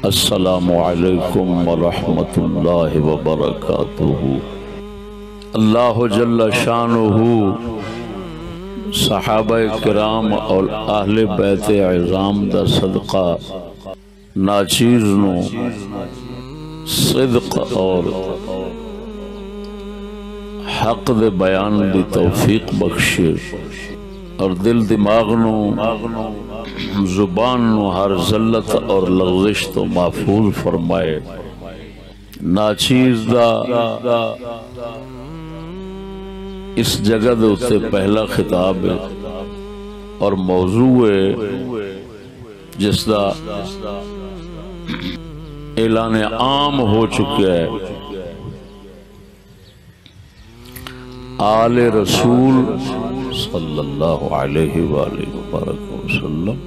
السلام علیکم ورحمۃ اللہ وبرکاتہ۔ اللہ جل شانہ صحابہ کرام اور اہل بیت عظام دا صدقہ ناچیز نو صدق اور حق دے بیان دی توفیق بخشے اور دل دماغ نو زبان نو ہر ذلت اور لغزش تو محفوظ فرمائے۔ ناچیز دا اس جگہ دے اتے پہلا خطاب ہے اور موضوع ہے جس دا اعلان عام ہو چکا ہے۔ آل رسول صلی اللہ علیہ وآلہ وسلم،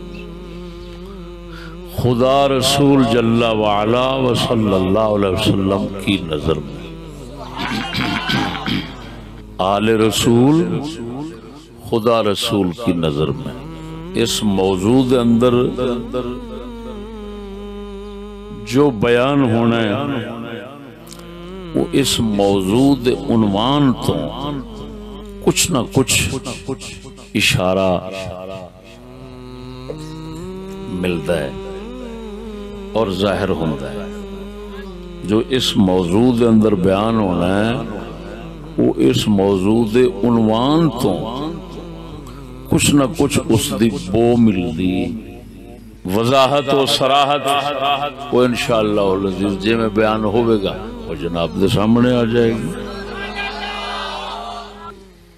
خدا رسول جل وعلا و صلی اللہ علیہ وسلم کی نظر میں آل رسول خدا رسول کی نظر میں اس موضوع کے اندر جو بیان ہونا ہے وہ اس موضوع کے عنوان تو کچھ نہ کچھ اشارہ ملتا ہے اور ظاہر ہوتا ہے۔ جو اس موضوع کے اندر بیان ہونا ہے وہ اس موضوع کے عنوان تو کچھ نہ کچھ اس دی بو ملتی وضاحت و صراحت وہ انشاءاللہ العزیز جے میں بیان ہوئے گا وہ جناب دے سامنے آ جائے گی۔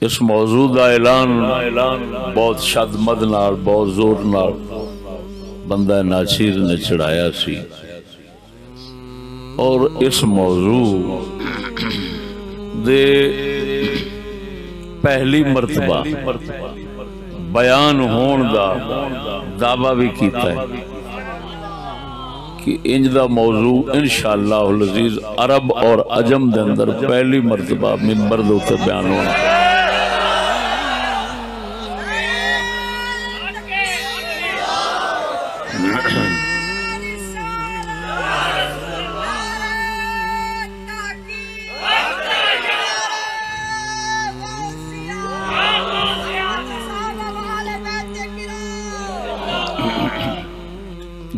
اس موضوع دا اعلان بہت شد مد نال بہت زور نال بندہ ناچیز نے چڑھایا سی اور اس موضوع دے پہلی مرتبہ بیان ہون دا دعویٰ بھی کیتا ہے کہ انج دا موضوع انشاءاللہ العزیز عرب اور عجم دے اندر پہلی مرتبہ منبر دے اوپر بیان ہونا ہے۔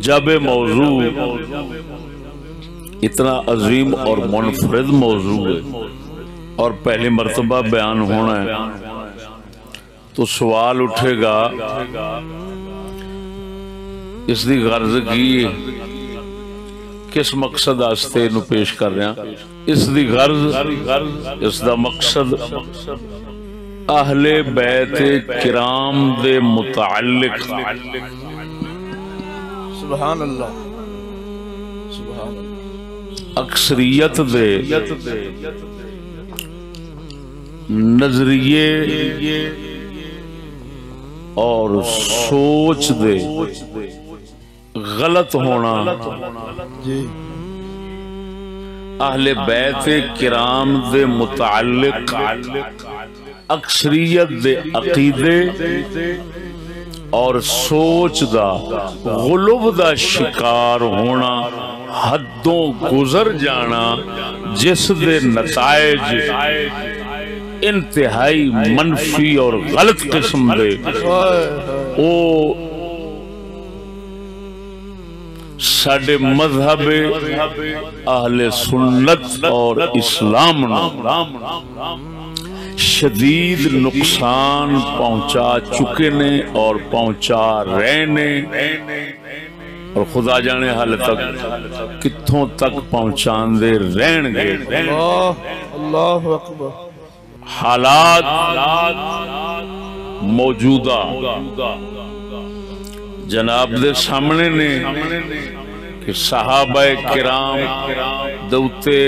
جب موضوع اتنا عظیم اور منفرد موضوع ہے اور پہلی مرتبہ بیان ہونا ہے تو سوال اٹھے گا اس دی غرض کی کس مقصد آستے انہوں پیش کر رہے ہیں۔ اس دی غرض اس دا مقصد اہل بیت کرام دے متعلق سبحان اللہ سبحان اللہ اکثریت دے نظریے اور سوچ دے غلط ہونا جی اہل بیت کرام دے متعلق اکثریت دے عقیدے اور سوچ دا غلب دا شکار ہونا حدوں گزر جانا جس دے نتائج انتہائی منفی اور غلط قسم دے او ساڑھے مذہب اہل سنت اور اسلام شدید نقصان پہنچا چکے نے اور پہنچا رہے نے اور خدا جانے حال تک کتھوں تک پہنچان دے رہن گے۔ اللہ اکبر۔ حالات موجودہ جناب دے سامنے نے کہ صحابہ کرام دوتے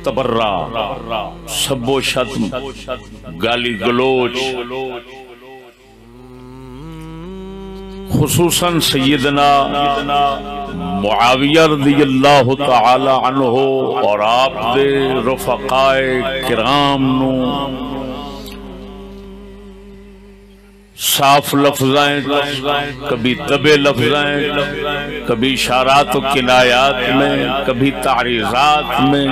تبرہ سب و شتم گالی گلوچ خصوصاً سیدنا معاویہ رضی اللہ تعالی عنہ اور آپ دے رفقائے کرام نو صاف لفظائیں کبھی دبے لفظائیں کبھی اشارات و کنایات میں، کبھی تعریضات میں،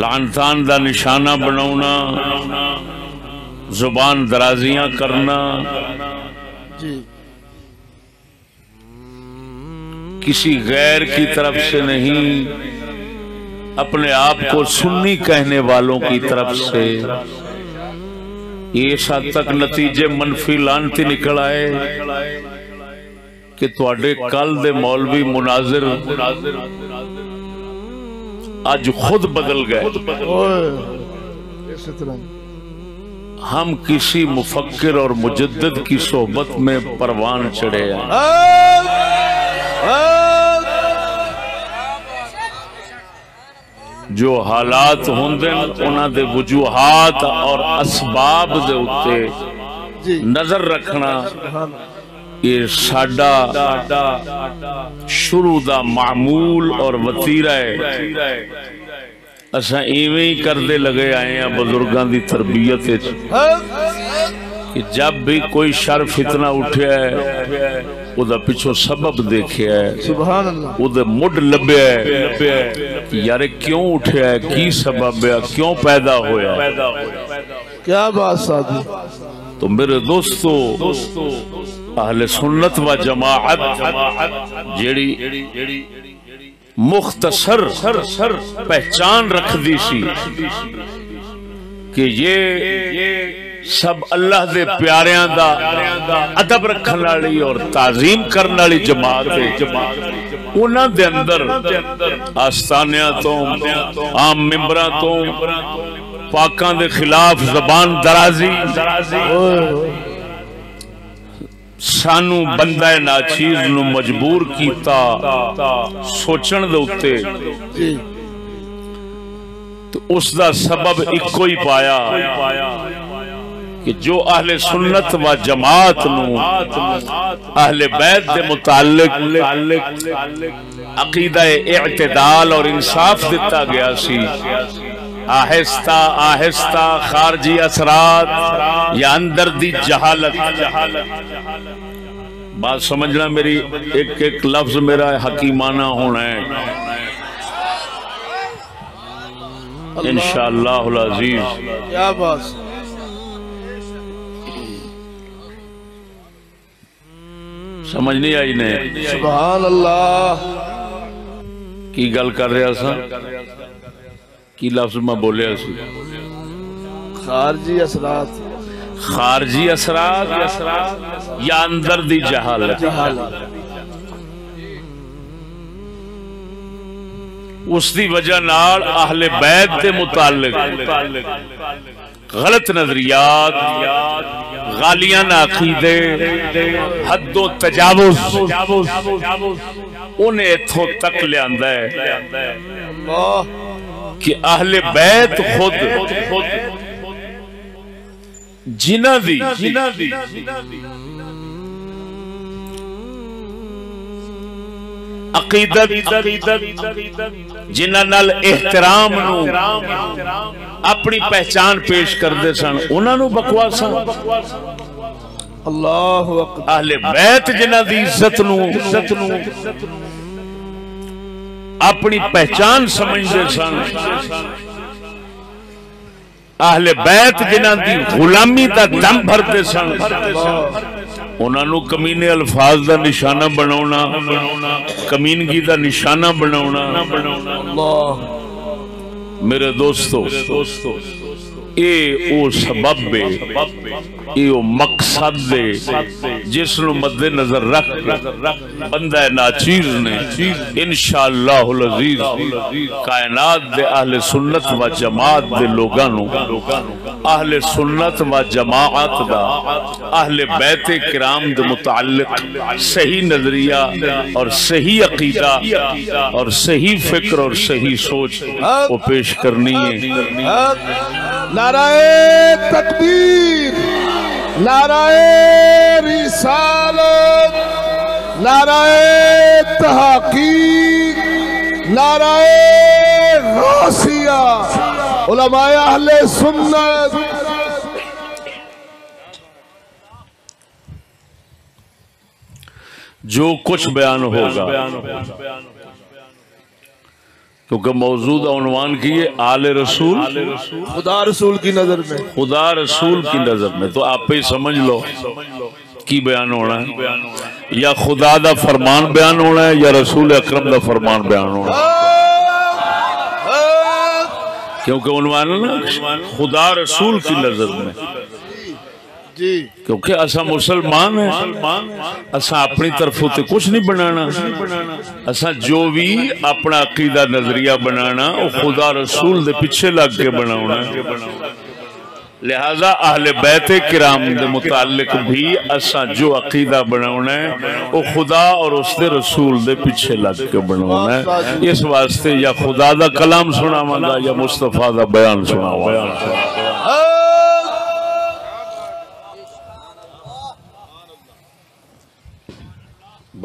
لعنتان دا نشانہ بناونا، زبان درازیاں کرنا، جی کسی غیر کی طرف سے نہیں، اپنے آپ کو سنی کہنے والوں کی طرف سے، یہ اس حد تک نتیجے منفی لعنتی نکل آئے کہ تواڈے کل دے مولوی مناظر آج خود بدل گئے۔ اس طرح ہم کسی مفکر اور مجدد کی صحبت میں پروان چڑھے ہیں، جو حالات ہوندے انہاں دے وجوہات اور اسباب دے اتے نظر رکھنا یہ ساڈا شروع دا معمول اور وتیرہ ہے۔ اساں ایویں ہی کردے لگے آئے ہیں بزرگاں دی تربیت کہ جب بھی کوئی شر فتنہ اٹھیا ہے او دا پیچھو سبب دیکھیا ہے، سبحان اللہ، او دا مڈ لبیا ہے کہ یار کیوں اٹھیا ہے، کی سبب ہے، کیوں پیدا ہویا ہے۔ کیا بات سادی۔ تو میرے دوستو، اہل سنت و جماعت جیڑی مختصر پہچان رکھ دی سی کہ یہ سب اللہ دے پیاریاں دا ادب رکھن والی اور تعظیم کرن والی جماعت ہے۔ انہاں دے اندر آستانیاں تو، عام ممبراں تو، پاکاں دے خلاف زبان درازی، سانو بندہ ناچیز نو مجبور کیتا سوچن دے اتے، تو اس دا سبب ایکو ہی پایا کہ جو اہل سنت و جماعت نو اہل بیت دے متعلق عقیدہ اعتدال اور انصاف دیتا گیا سی، آہستہ آہستہ خارجی اثرات یا اندر دی جہالت، بات سمجھنا میری، ایک ایک لفظ میرا حکیمانہ ہونا ہے انشاءاللہ العزیز۔ کیا بات، سمجھ نہیں آئی نے؟ سبحان اللہ، کی گل کر رہا سا، کی لفظ میں بولیا سی؟ خارجی اثرات، خارجی اثرات یا اندر دی جہالت۔ اس دی وجہ نال اہل بیت دے متعلق غلط نظریات، غالیانہ عقیدے، حد و تجاوز انہیں اتھوں تک لے آندہ ہے کہ اہل بیت خود جنہ دی عقیدت، جنہ نال احترام نو اپنی پہچان پیش کر دے سن، انہاں نو بکواسا۔ اللہ اکبر۔ اہل بیت جنہ دی عزت نو اپنی پہچان سمجھ دے سن، اہل بیت جنہ دی غلامی دا دم بھر دے سن، انہاں نو کمینے الفاظ دا نشانہ بناونا، کمینگی دا نشانہ بناونا۔ اللہ میرے دوستو، اے او سبب بے، اے او مقصد دے جس نو مد نظر رکھ بندہ ناچیز نے انشاءاللہ العزیز کائنات دے اہل سنت و جماعت دے لوگانو، اہل سنت و جماعت دا اہل بیت کرام دے متعلق صحیح نظریہ اور صحیح عقیدہ اور صحیح فکر اور صحیح سوچ وہ پیش کرنی ہے۔ نعرہ تکبیر، نعرہ رسالت، نعرہ تحقیق، نعرہ غوثیہ، علماء اہل سنت۔ جو کچھ بیان ہوگا، کیونکہ موجودہ عنوان کیے آل رسول، خدا رسول کی نظر میں، خدا رسول کی نظر میں، تو آپ ہی سمجھ لو کی بیان ہونا ہے، یا خدا دا فرمان بیان ہونا ہے یا رسول اکرم دا فرمان بیان ہونا ہے، کیونکہ عنوان ہے نا خدا رسول کی نظر میں، کیونکہ اسا مسلمان ہیں، اسا اپنی طرف ہوتے کچھ نہیں بنانا، اسا جو بھی اپنا عقیدہ نظریہ بنانا وہ خدا رسول دے پیچھے لگ کے بناونا ہے، لہذا اہل بیت کرام دے متعلق بھی اسا جو عقیدہ بناونا ہے وہ خدا اور اس دے رسول دے پیچھے لگ کے بناونا ہے، اس واسطے یا خدا دا کلام سناواں گا یا مصطفیٰ دا بیان سناواں گا۔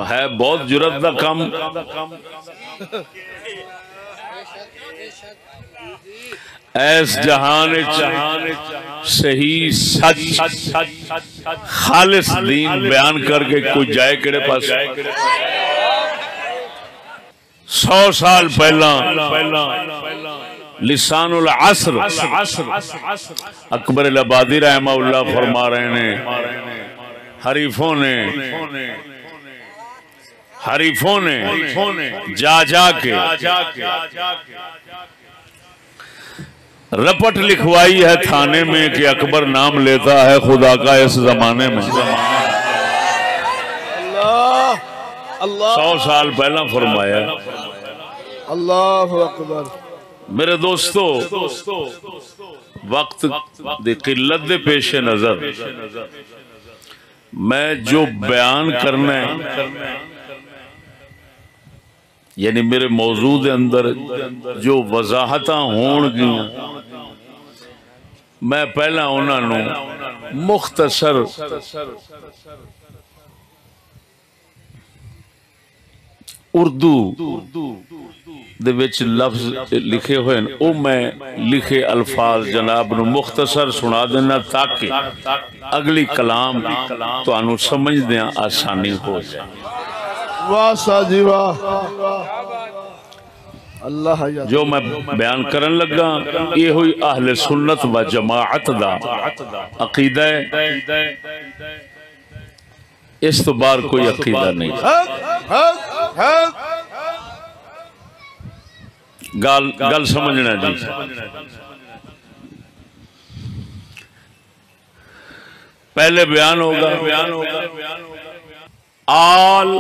ہے بہت جرت دا کم، ایس جہان صحیح سچ خالص دین بیان کر کے کوئی جائے کڑے پاس 100 سال پہلا لسان العصر اکبر العبادی رحمہ اللہ فرما رہے ہیں، حریفوں نے جا جا کے رپٹ لکھوائی ہے تھانے میں کہ اکبر نام لیتا ہے خدا کا اس زمانے میں، 100 سال پہلا فرمایا۔ اللہ اکبر۔ میرے دوستو، وقت دی قلت دے پیش نظر میں جو بیان کرنا ہے، یعنی میرے موضوع دے اندر جو وضاحتاں ہون گیاں، میں پہلا انہاں نو مختصر اردو دے وچ لفظ لکھے ہوئے ہیں، او میں لکھے الفاظ جناب نو مختصر سنا دینا تاکہ اگلی کلام تو انو سمجھ دیاں آسانی ہو جائے۔ واہ ساجی واہ، اللہ حیات۔ جو میں بیان کرن لگا یہ ہوئی اہل سنت و جماعت دا عقیدہ ہے، اس تو بار کوئی عقیدہ نہیں۔ گل سمجھنا جی، پہلے بیان ہوگا آل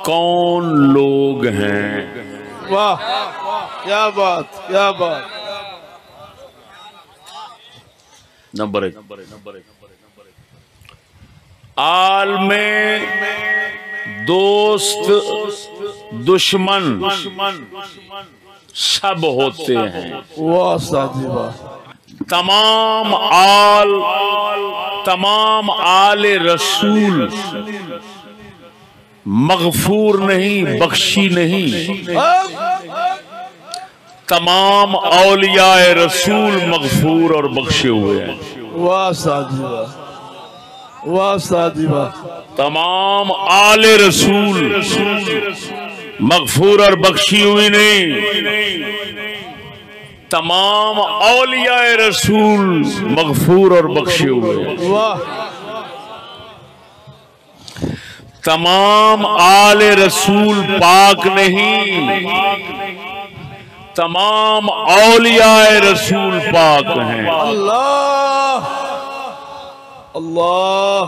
کون لوگ ہیں۔ واہ کیا بات، کیا بات۔ نمبر 1، آل میں دوست دشمن سب ہوتے ہیں۔ واہ ساجی واہ۔ تمام آل رسول مغفور نہیں، بخشی نہیں، تمام اولیاء رسول مغفور اور بخشے ہوئے ہیں۔ واہ ساجی واہ، واہ ساجی واہ۔ تمام آل رسول مغفور اور بخشی ہوئی نہیں، تمام اولیاء رسول مغفور اور بخشے ہوئے ہیں۔ واہ۔ تمام آل رسول پاک نہیں، تمام اولیاء رسول پاک ہیں۔ اللہ اللہ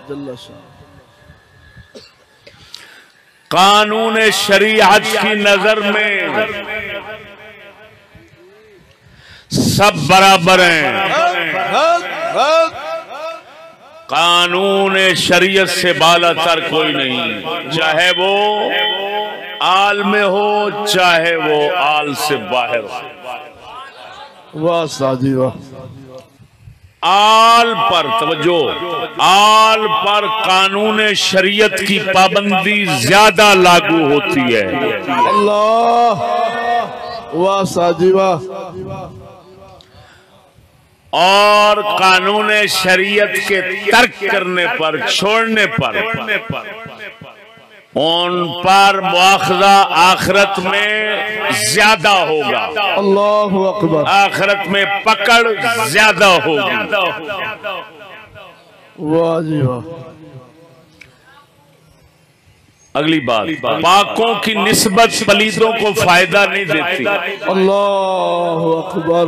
جل شان۔ قانون شریعت کی نظر میں سب برابر ہیں، قانون شریعت سے بالا تر کوئی نہیں، چاہے وہ آل میں ہو چاہے وہ آل سے باہر ہو۔ واہ ساجی واہ۔ آل پر توجہ، آل پر قانون شریعت کی پابندی زیادہ لاگو ہوتی ہے۔ اللہ واہ ساجی واہ۔ اور قانون شریعت کے ترک کرنے پر، چھوڑنے پر ان پر مواخذہ آخرت میں زیادہ ہوگا، اللہ اکبر، آخرت میں پکڑ زیادہ ہوگی۔ واہ جی واہ، اگلی بات، پاکوں کی نسبت پلیدوں کو فائدہ نہیں دیتی۔ اللہ اکبر،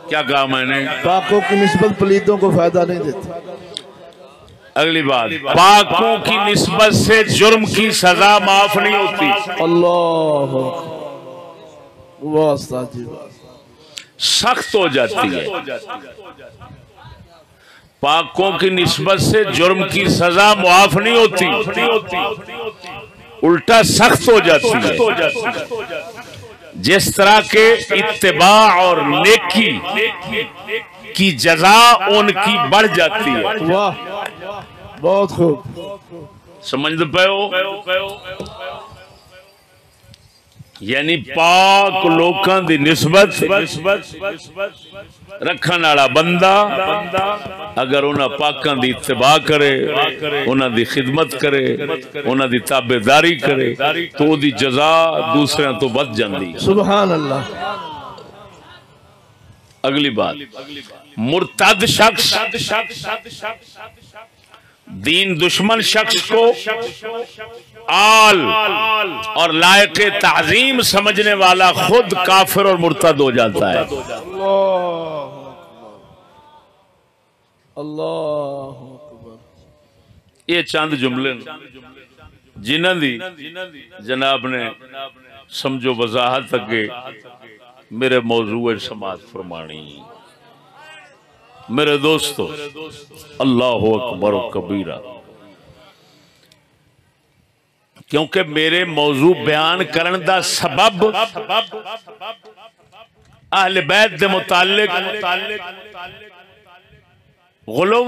کیا کہا میں نے؟ پاکوں کی نسبت پلیتوں کو فائدہ نہیں دیتی۔ اگلی بات، پاکوں کی نسبت سے جرم کی سزا معاف نہیں ہوتی۔ اللہ واہ استاد جی واہ، سخت ہو جاتی ہے۔ پاکوں کی نسبت سے جرم کی سزا معاف نہیں ہوتی، الٹا سخت ہو جاتی ہے۔ جس طرح کے اتباع اور نیکی کی جزا ان کی بڑھ جاتی ہے۔ واہ بہت خوب، سمجھ پے ہو؟ یعنی پاک لوکاں دی نسبت رکھن والا بندہ اگر انہاں پاکاں دی اتباع کرے، انہاں دی خدمت کرے، انہاں دی تابعداری کرے تو دی جزا دوسرے تو بد جاندی ہے۔ سبحان اللہ۔ اگلی بات، مرتد شخص، دین دشمن شخص کو آل اور لائق تعظیم سمجھنے والا خود کافر اور مرتد ہو جاتا ہے۔ اللہ اکبر، یہ چند جملے جنہاں دی جناب نے سمجھو وضاحت اگے میرے موضوع سماعت فرمانی۔ میرے دوستو، اللہ اکبر و کبیرہ، کیونکہ میرے موضوع بیان کرن دا سبب اہل بیت دے متعلق غلو،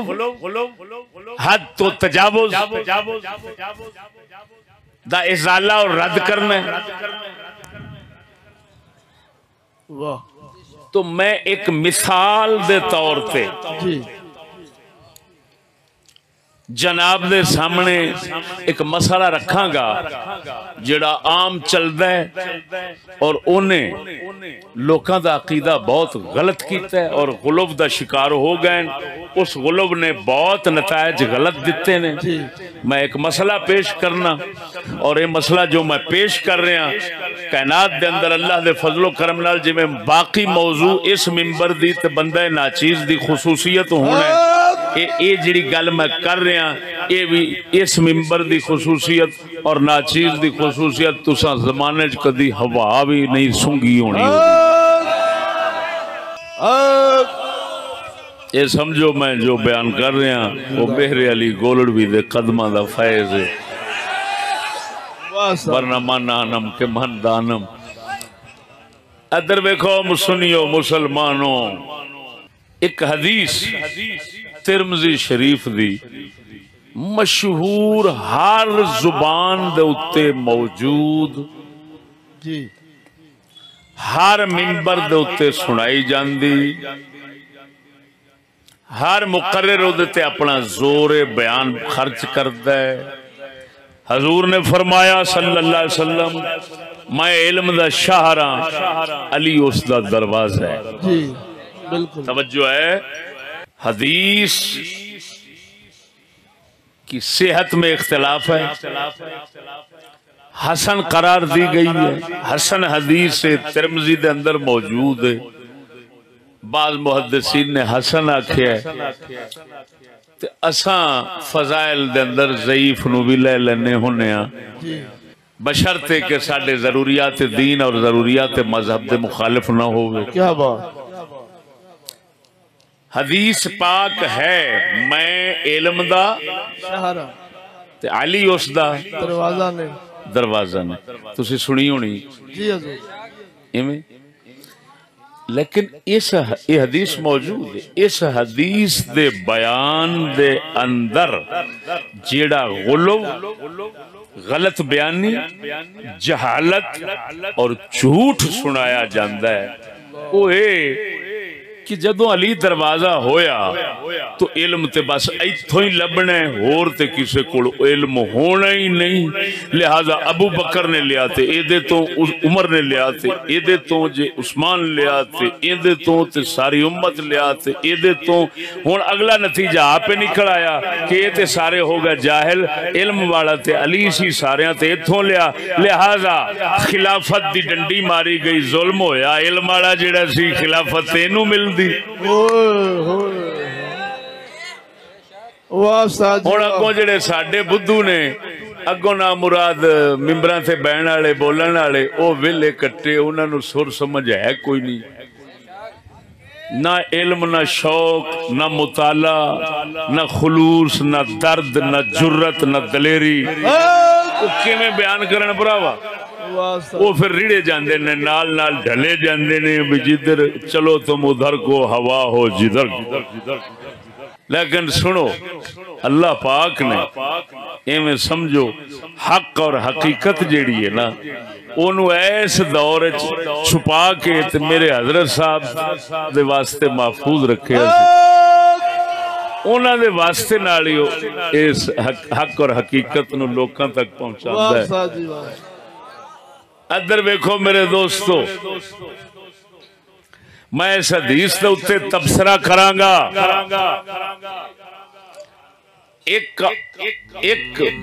حد تو تجاوز دا ازالہ اور رد کرنا ہے۔ واہ، تو میں ایک مثال دے طور پہ جی جناب دے سامنے ایک مسئلہ رکھاں گا جڑا عام چلدا ہے اور انہیں لوکاں دا عقیدہ بہت غلط کیتا ہے اور غلوب دا شکار ہو گئے۔ اس غلوب نے بہت نتائج غلط دیتے نے۔ میں ایک مسئلہ پیش کرنا اور یہ مسئلہ جو میں پیش کر رہا کائنات دے اندر اللہ دے فضل و کرم نال جویں باقی موضوع اس منبر دی تے بندہ ناچیز دی خصوصیت ہونا ہے، اے جڑی گل میں کر رہا اے بھی اس منبر دی خصوصیت اور ناچیز دی خصوصیت تساں زمانے چ کدی ہوا بھی نہیں سنگی ہونی یہ سمجھو میں جو بیان کر رہا وہ بہر علی گولڑوی دے قدمہ دا فیض ہے، ورنہ من آنم کے من دانم۔ ادھر بیکھو سنیو مسلمانوں، ایک حدیث ترمذی شریف دی مشہور ہر زبان دے اتے موجود، جی ہر منبر دے اتے سنائی جاندی، ہر مقرر ادھتے اپنا زور بیان خرچ کرتا ہے۔ حضور نے فرمایا صلی اللہ علیہ وسلم، میں علم دا شاہراں، علی اس دا دروازہ ہے۔ جی بالکل توجہ ہے، حدیث کی صحت میں اختلاف ہے، حسن قرار دی گئی ہے، حسن حدیث ترمذی دے اندر موجود ہے، بعض محدثین نے حسن آکھیا ہے، تے اساں فضائل دے اندر ضعیف نو بھی لے لینے ہونے ہاں، بشرطے کہ ساڈے ضروریات دین اور ضروریات مذہب دے مخالف نہ ہوئے۔ کیا بات، حدیث پاک ہے میں علم دا شہرہ تے علی اس دا دروازہ نے، دروازہ نے، تسی سنی ہونی جی حضور، ایویں۔ لیکن اس یہ حدیث موجود ہے، اس حدیث دے بیان دے اندر جیڑا غلو، غلط بیانی، جہالت اور جھوٹ سنایا جاندہ ہے وہ ہے کہ جدوں علی دروازہ ہویا تو علم تے بس ایتھوں ہی لبنا ہے، ہور تے کسے کول علم ہونا ہی نہیں. لہذا ابو بکر نے لیا تے ایدے تو عمر نے لیا تے ایدے تو جے عثمان لیا تے ایدے تو تے ساری امت لیا تے ایدے تو. ہن اگلا نتیجہ آپ نکل آیا کہ یہ تے سارے ہو گئے جاہل، علم والا تے علی سی ساریاں تے ایتھوں لیا. لہذا خلافت دی ڈنڈی ماری گئی، ظلم ہویا، علم والا جڑا سی خلافت اینو ملدی. ہن اگوں جڑے ساڈے بدھو نے اگوں نہ مراد ممبراں تے بہن والے بولن والے او ویلے کٹے، انہاں نوں سر سمجھ ہے کوئی نہیں، نہ علم نہ شوق نہ مطالعہ نہ خلوص نہ درد نہ جرت نہ دلیری. او کیویں بیان کرن بھراوا؟ وہ پھر ریڑے جاندے نے، نال نال ڈھلے جاندے نے بھی جدھر چلو تم ادھر کو ہوا ہو جدھر. لیکن سنو اللہ پاک نے ایویں سمجھو حق اور حقیقت جیڑی ہے نا انہوں ایس دور چھپا کے تے میرے حضرت صاحب دے واسطے محفوظ رکھے انہاں دے واسطے نالیو اس حق اور حقیقت نو لوکاں تک پہنچاتا ہے. ادھر ویکھو میرے دوستو، میں اس حدیث دے اوتے تبصرہ کراں گا. ایک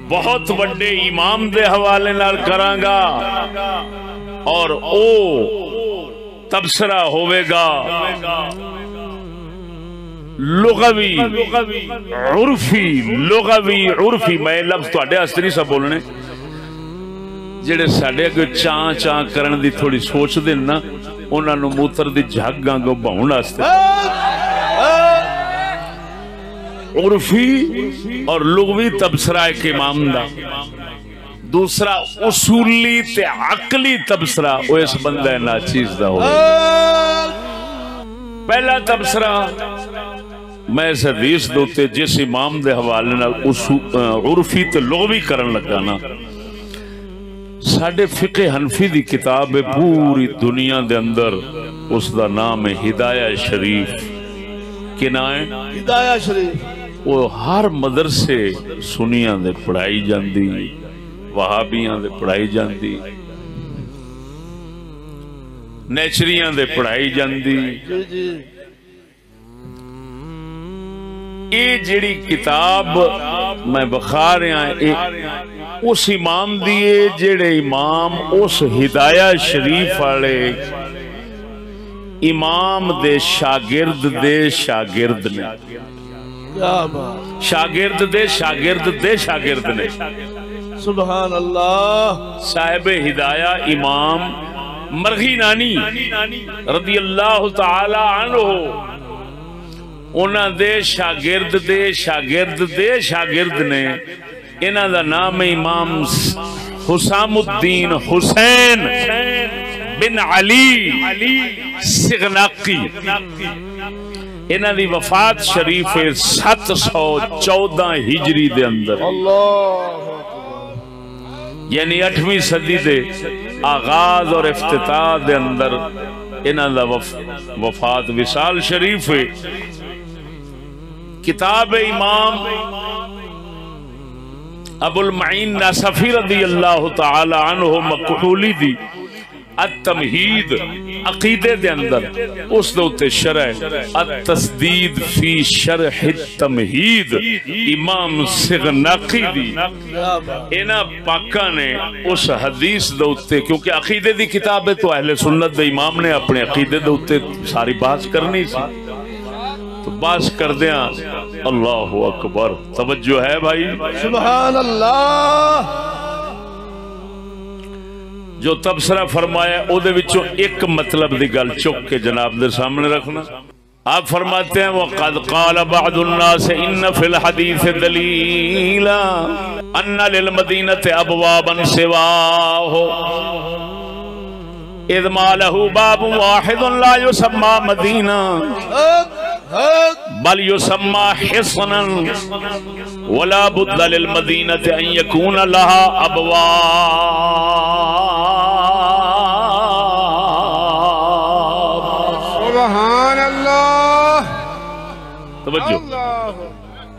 بہت بڑے امام دے حوالے نال کراں گا اور او تبصرہ ہوئے گا لغوی عرفی. میں لفظ تواڈے واسطے نہیں سب بولنے، جڑے ساڈے اگے چاں چاں کرن دی تھوڑی سوچ دے نا انہاں نوں موتر دی جھگ آنگوں بہون واسطے. عرفی اور لغوی تبصرہ ایک امام دا، دوسرا اصولی تے عقلی تبصرہ وہ اس بندہ ناچیز دا ہوگا. پہلا تبصرہ میں اس حدیث دوتے جس امام دے حوالے نال عرفی تے لغوی کرن لگا نا، ساڈے فقہ حنفی دی کتاب ہے پوری دنیا دے اندر، اس دا نام ہے ہدایہ شریف. کنا ہے؟ ہدایہ شریف. وہ ہر مدرسے سنیاں دے پڑھائی جاندی، وہابیاں دے پڑھائی جاندی، نیچریاں دے پڑھائی جاندی. یہ جڑی کتاب میں بخا رہا اس امام دیے جڑے امام اس ہدایہ شریف والے امام دے شاگرد نے، شاگرد دے شاگرد نے. سبحان اللہ. صاحب ہدایہ امام مرغی نانی رضی اللہ تعالی عنہ انہاں دے شاگرد نے. انہاں دا نام امام حسام الدین حسین بن علی سغناقی. انہاں دی وفات شریف 714 ہجری دے اندر، یعنی 8ویں صدی دے آغاز اور افتتاح دے اندر انہاں دا وفات وصال شریف ہے. کتاب امام ابو المعین ناصفی رضی اللہ تعالی عنہ مکحولی دی التمہید عقیدے دے اندر اس دوتے شرح التسدید فی شرح التمہید امام سغناقی دی اینا پاکا نے اس حدیث دوتے، کیونکہ عقیدے دی کتاب ہے تو اہل سنت دے امام نے اپنے عقیدے دوتے ساری بات کرنی سی، تو بات کر دیا. اللہ اکبر. توجہ ہے بھائی؟ سبحان اللہ. جو تبصرہ فرمایا او دے وچوں ایک مطلب دی گل چک کے جناب دے سامنے رکھنا. آپ فرماتے ہیں وَقَدْ قَالَ بَعْضُ النَّاسِ إِنَّ فِي الْحَدِيثِ دَلِيلًا أَنَّ لِلْمَدِينَةِ أَبْوَابًا سِوَاهُ إِذْ مَا لَهُ بَابٌ وَاحِدٌ لَا يُسَمَّى مَدِينَةً بل يسمى حصنا ولا بد للمدينة أن يكون لها أبواب. سبحان الله.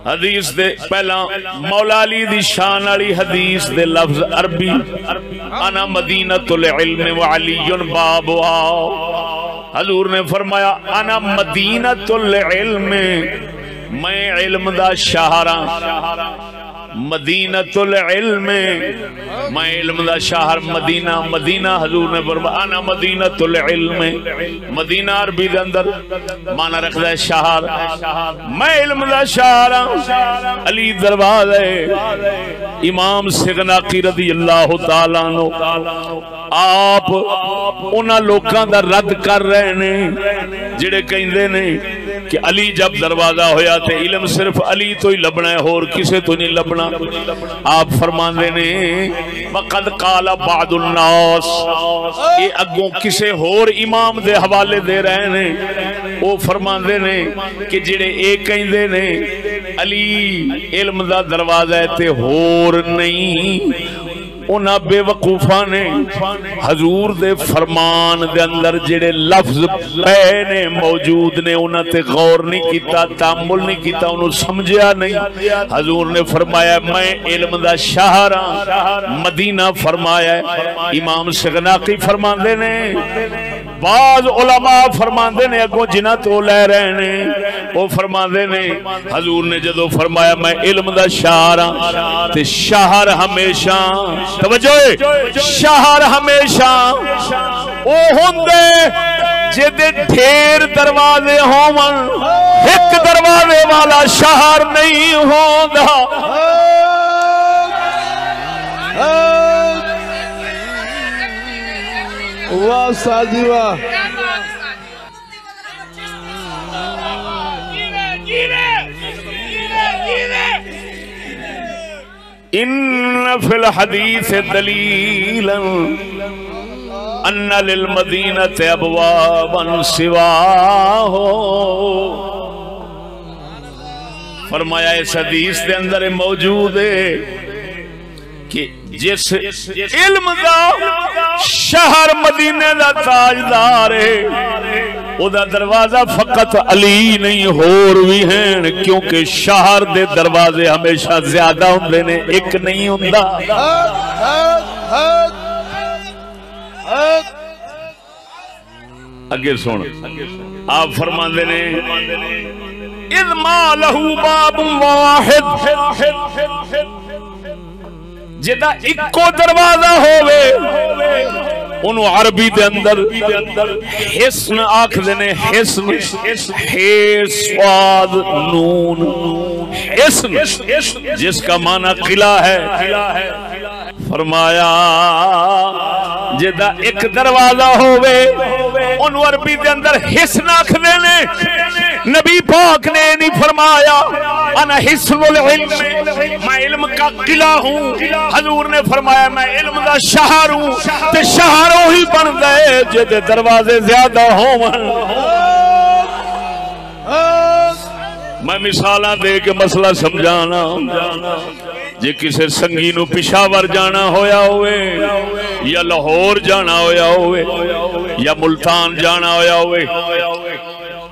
حدیث دے پہلا مولا علی دی شان والی حدیث دے لفظ عربی انا مدینۃ العلم وعلی بابها حضور نے فرمایا انا مدینۃ العلم میں علم دا شہر مدینۃ العلم میں علم دا شہر مدینہ مدینہ حضور نے فرمایا انا مدینۃ العلم مدینہ عربی دے اندر معنی رکھدا ہے شہر میں علم دا شہر علی دروازہ امام سغناقی رضی اللہ تعالیٰ عنہ آپ انہاں لوکاں دا رد کر رہے نے جڑے کہندے نے کہ علی جب دروازہ ہویا تے علم صرف علی تو ہی لبنا ہے اور کسے تو نہیں لبنا آپ فرماندے نے وقد قال بعض الناس اے اگوں کسے اور امام دے حوالے دے رہے نے وہ فرماندے نے کہ جڑے اے کہندے نے علی علم دا دروازہ ہے تے اور نہیں انہاں بے وقوفاں نے حضور دے فرمان دے اندر جڑے لفظ پے نے موجود نے انہاں تے غور نہیں کیتا تامل نہیں کیتا انہوں سمجھیا نہیں حضور نے فرمایا میں علم دا شہر مدینہ فرمایا ہے امام سغناقی فرماندے نے بعض علماء فرماندے نے اگوں جنہ تو لے رہے نے وہ فرماندے نے حضور نے جدو فرمایا میں علم دا شہر تے شہر ہمیشہ توجہ شہر ہمیشہ او ہوندے جدے ڈھیر دروازے ہون ایک دروازے والا شہر نہیں ہوندا واہ ساجی واہ ان فی الحدیث دلیلا ان للمدینۃ ابوابا سواہ فرمایا اس حدیث دے اندر موجود ہے کہ جس علم دا شہر مدینے دا تاجدار ہے او دا دروازہ فقط علی نہیں ہور بھی ہیں کیونکہ شہر دے دروازے ہمیشہ زیادہ ہوندے نے ایک نہیں ہوندا اگے سن آپ فرماندے نے اذ ما لہو باب واحد جدا اکو دروازہ ہوئے انہوں عربی دے اندر حسن آکھ دینے حسن حسواد نون حسن جس کا معنی قلعہ ہے فرمایا جدا ایک دروازہ ہوئے انہوں عربی دے اندر حسن آکھ دینے نبی پاک نے نہیں فرمایا انا حسن العلم میں علم کا قلعہ ہوں حضور نے فرمایا میں علم دا شہر ہوں تے شہروں ہی بن گئے جدے دروازے زیادہ ہوں میں مثالاں دے کے مسئلہ سمجھانا جے کسے سنگی نو پشاور جانا ہویا ہوئے یا لاہور جانا ہویا ہوئے یا ملتان جانا ہویا ہوئے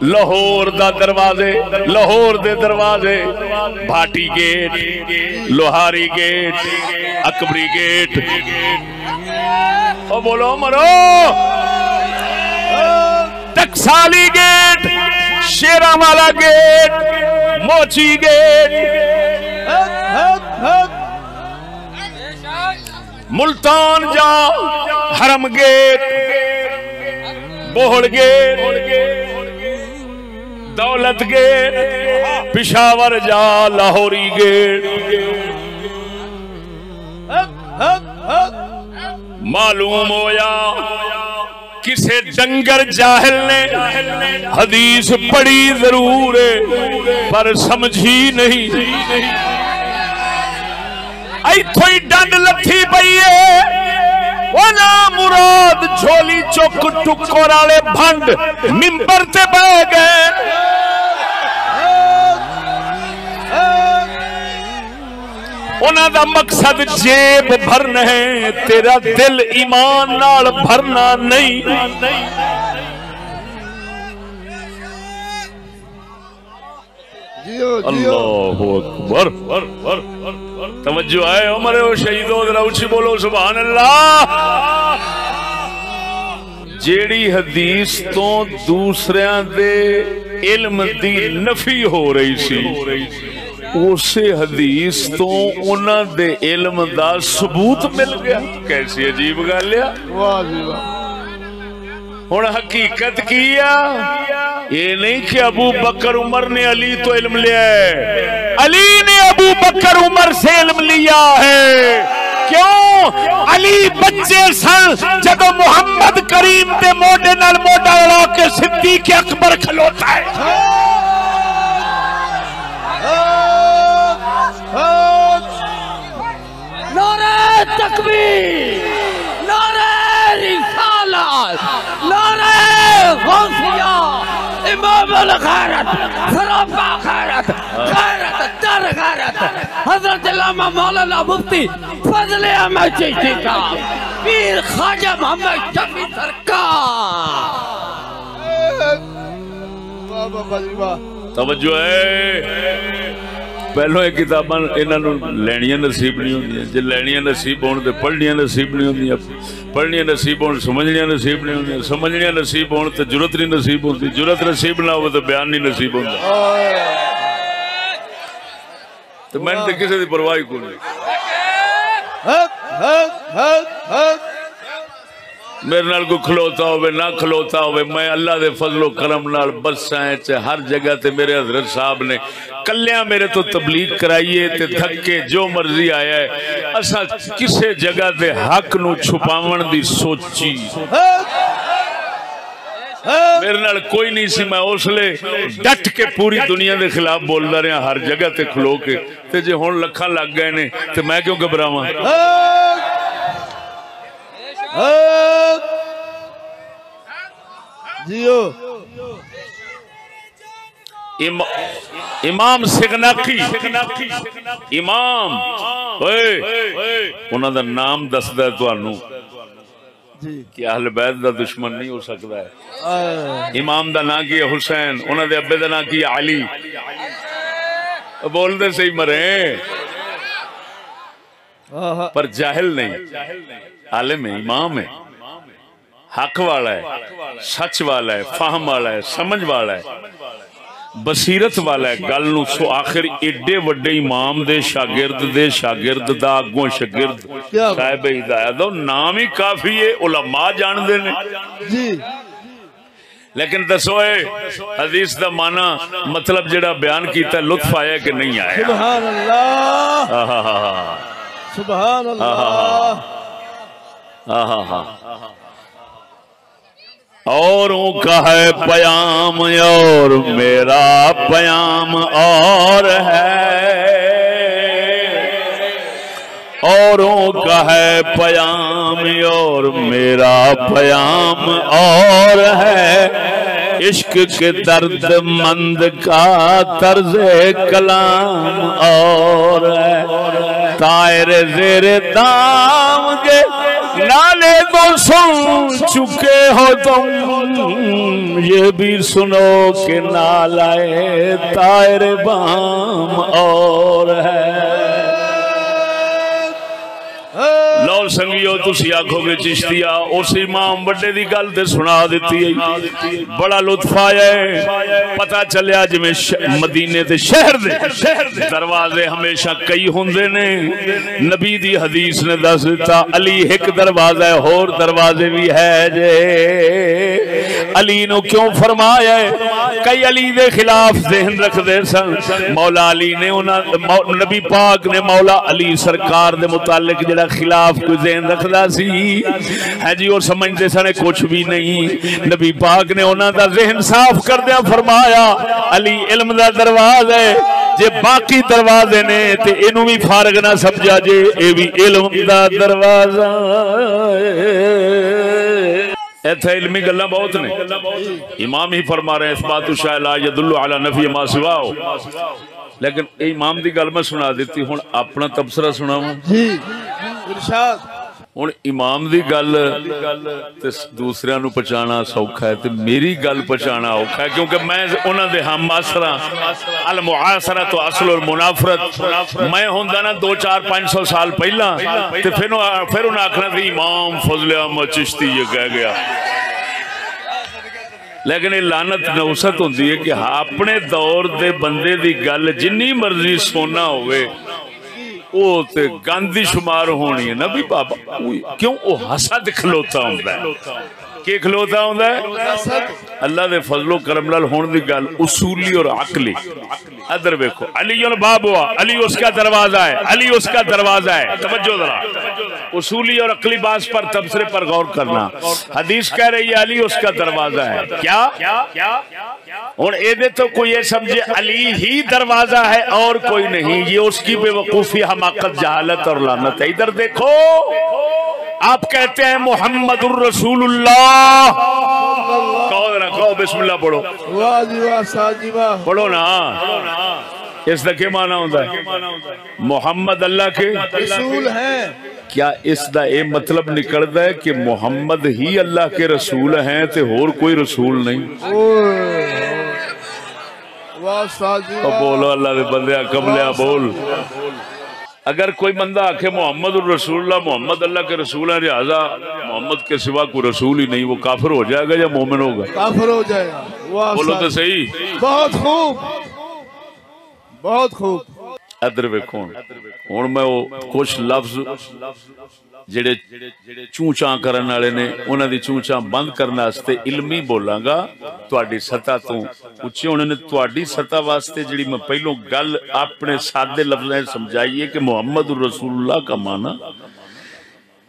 لاہور دا دروازے لاہور دے دروازے baati get Lohari get Akbari get او بولو مرو ٹکسالی گیٹ شیراں والا گیٹ موچی گیٹ ملتان جا حرم گیٹ بوہڑ گیٹ دولت گیٹ پشاور جا لاہوری گیٹ معلوم ہویا کسے ڈنگر جاہل نے حدیث پڑھی ضرور ہے پر سمجھی نہیں ایتھوئی ڈنڈ لتھی پئی ہے ونا مراد جھولی چک ٹکر والے بھنڈ منبر تے بہ گئے انہاں دا مقصد جیب بھرنا ہے تیرا دل ایمان نال بھرنا نہیں اللہ اکبر توجہ ہے عمر و شہیدوں ذرا اونچی بولو سبحان اللہ جیڑی حدیث تو دوسریاں دے علم دی نفی ہو رہی سی اسے حدیث تو انہاں دے علم دا ثبوت مل گیا کیسی عجیب گل ہے واہ جی واہ ہن حقیقت کیا یہ نہیں کہ ابو بکر عمر نے علی تو علم لیا ہے علی نے ابو بکر عمر سے علم لیا ہے کیوں علی بچے سن جب محمد کریم دے موڈے نال موڈا لڑا کے صدیق اکبر کھلوتا ہے نعرہ تکبیر نعرہ رسالت نعرہ غوثیہ امام الغیرت سراپا غیرت غیرت در غیرت حضرت علامہ مولانا مفتی فضل احمد چشتی صاحب پیر خواجہ محمد شفیع سرکار توجہ ہے پہلو یہ کتاباں انہوں لینیاں نصیب نہیں ہوندیاں جے لینیاں نصیب ہون تے پڑھنیاں نصیب نہیں ہوندیاں پڑھنیاں نصیب ہون سمجھنیاں نصیب نہیں ہوندیاں سمجھنیاں نصیب ہون تے جرت نہیں نصیب ہوندی جرت نصیب نہ ہو تے بیان نہیں نصیب ہوندا تے میں تے کسے دی پرواہ کوئی نہیں میرے نال کو کھلوتا ہوئے نہ کھلوتا ہوئے میں اللہ دے فضل و کرم نال بسائیں چے ہر جگہ تے میرے حضرت صاحب نے کلیاں میرے تو تبلیغ کرائیے تے دھکے جو مرضی آیا ہے اسا کسے جگہ تے حق نو چھپاون دی سوچی میرے نال کوئی نہیں سی میں اس لے ڈٹ کے پوری دنیا دے خلاف بولدا رہا ہر جگہ تے کھلو کے تے جے ہن لکھاں لگ گئے نے تے میں کیوں گھبراواں جیو امام سغناقی امام انہاں دا نام دسدا ہے تانوں کہ اہل بیت دا دشمن نہیں ہو سکتا ہے امام دا نام کی حسین انہاں دے ابے دا نام کی علی بول دے صحیح مرے پر جاہل نہیں عالم ہے امام ہے حق والا ہے سچ والا ہے فہم والا ہے سمجھ والا ہے بصیرت والا ہے گل نو سو آخر ایڈے وڈے امام دے شاگرد دا اگوں شاگرد صاحب ہدایت دا نام ہی کافی ہے علماء جان دے نے جی لیکن دسو اے حدیث دا معنی مطلب جڑا بیان کیتا ہے لطف آیا کہ نہیں آیا سبحان اللہ سبحان اللہ اوروں کا ہے پیام اور میرا پیام اور ہے اوروں کا ہے پیام اور میرا پیام اور ہے عشق کے درد مند کا طرز کلام اور ہے طائر زیر دام کے نالے تو سن چکے ہو تم یہ بھی سنو کہ نالائے طائر بام اور ہے لو سنگیو تسی آنکھوں کے چشتیا اس امام بڑے دی گل تے سنا دیتی ہے بڑا لطف آیا ہے پتہ چلیا جی میں مدینے تے شہر دے دروازے ہمیشہ کئی ہوندے نے نبی دی حدیث نے دس دیتا علی ایک دروازہ ہے اور دروازے بھی ہے جے علی نو کیوں فرمایا ہے کئی علی دے خلاف ذہن رکھ دے سن مولا علی نے نبی پاک نے مولا علی سرکار دے متعلق جڑا خلاف کوئی ذہن رکھدا سی ہے جی اور سمجھتے سنے کچھ بھی نہیں نبی پاک نے انہاں دا ذہن صاف کردیا فرمایا علی علم دا دروازہ ہے جے باقی دروازے نے تے اینو بھی فارغ نہ سمجھا جے اے بھی علم دا دروازہ ایتھے علمی گلاں بہت نے امام ہی فرما رہے ہیں اثبات الشیء لا يدل على نفی ما سواه لیکن امام دی گل میں سنا دیتی ہوں اپنا تبصرہ سناواں جی ارشاد ہوں امام دی گل تے دوسریاں نو پہچانا سوکھا ہے تے میری گل پہچانا اوکھا ہے، کیونکہ میں انہاں دے ہم معاصرہ المعاصرہ تو اصل المنافرت میں ہوندا نا 200-400-500 سال پہلا تے پھر انہاں آکھنا سی امام فضل احمد چشتی یہ کہہ گیا. لیکن یہ لعنت نوست ہوندی ہے کہ اپنے دور دے بندے دی گل جنی مرضی سونا ہوئے وہ تے گاندھی شمار ہونی ہے نا بھی بابا. کیوں وہ حسد کھلوتا ہوندا ہے کہ کھلوتا ہوندا ہے اللہ دے فضل و کرم نال ہون دی گل اصولی اور عقلی. ادھر دیکھو علی باب ہوا، علی اس کا دروازہ ہے، علی اس کا دروازہ ہے. توجہ ذرا اصولی اور عقلی بات پر تبصرے پر غور کرنا. حدیث کہہ رہی ہے علی اس کا دروازہ ہے. کیا اور ایدے تو کوئی یہ سمجھے علی ہی دروازہ ہے اور کوئی نہیں، یہ اس کی بے وقوفی، حماقت، جہالت اور لعنت ہے. ادھر دیکھو آپ کہتے ہیں محمد الرسول اللہ، کہو بسم اللہ پڑھو، پڑھو نا. اس دا کیا معنی ہوتا ہے؟ محمد اللہ کے رسول ہیں. کیا اس دا اے مطلب نکلتا ہے کہ محمد ہی اللہ کے رسول ہیں تے اور کوئی رسول نہیں؟ بولو اللہ دے بندے قبلہ بول. اگر کوئی بندہ آکھے محمد الرسول اللہ، محمد اللہ کے رسول ہیں، لہذا محمد کے سوا کوئی رسول ہی نہیں، وہ کافر ہو جائے گا یا مومن ہوگا؟ کافر ہو جائے گا. بولو تو صحیح. بہت خوب، بہت خوب. ادھر ویکھو ہن میں وہ کچھ لفظ جڑے چوں چاں کرن والے نے انہاں دی چوں چاں بند کرنے واسطے علمی بولاں گا تہاڈی سطح تو اچھی. انہوں نے تہاڈی سطح واسطے جڑی میں پہلو گل اپنے سادے لفظاں سمجھائی ہے کہ محمد الرسول اللہ کا معنی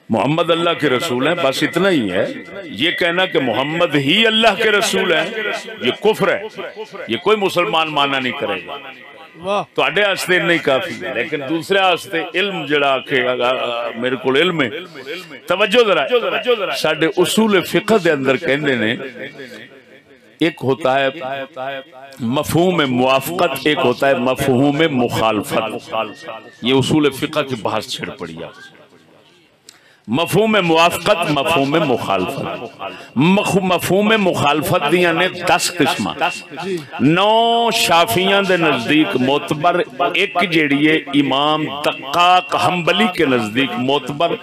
محمد اللہ کے رسول ہیں، بس اتنا ہی ہے. یہ کہنا کہ محمد ہی اللہ کے رسول ہیں یہ کفر ہے، یہ کوئی مسلمان مانا نہیں کرے گا. تو اڈے آستے نہیں کافی، لیکن دوسرے آستے علم جڑا کہ میرے کو علم ہے. توجہ ذرا ساڈے اصول فقہ دے اندر کہندے نے ایک ہوتا ہے مفہوم موافقت، ایک ہوتا ہے مفہوم مخالفت. یہ اصول فقہ کی بحث چھڑ پڑی ہے. مفہوم موافقت، مفہوم مخالفت. مفہوم مخالفت دیاں نے 10 قسمہ. 9 شافیاں دے نزدیک معتبر، ایک جیڑی ہے امام دقاق حنبلی کے نزدیک معتبر،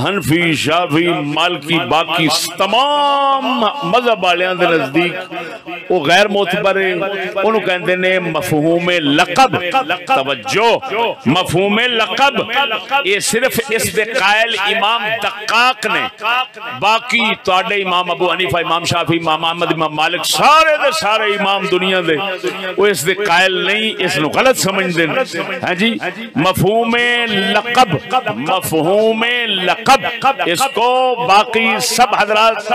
حنفی، شافی، مالکی، باقی تمام مذہب والیاں دے نزدیک وہ غیر معتبر ہے. انہوں کہندے نے مفہوم لقب. توجہ مفہوم لقب یہ صرف اس دے قائل امام دقاق نے، باقی تواڈے امام ابو حنیفہ، امام شافعی، امام احمد، امام مالک سارے دے سارے امام دنیا دے وہ اس دے قائل نہیں، اس نو غلط سمجھدے ہیں. ہاں جی مفہوم لقب، مفہوم لقب اس کو باقی سب حضرات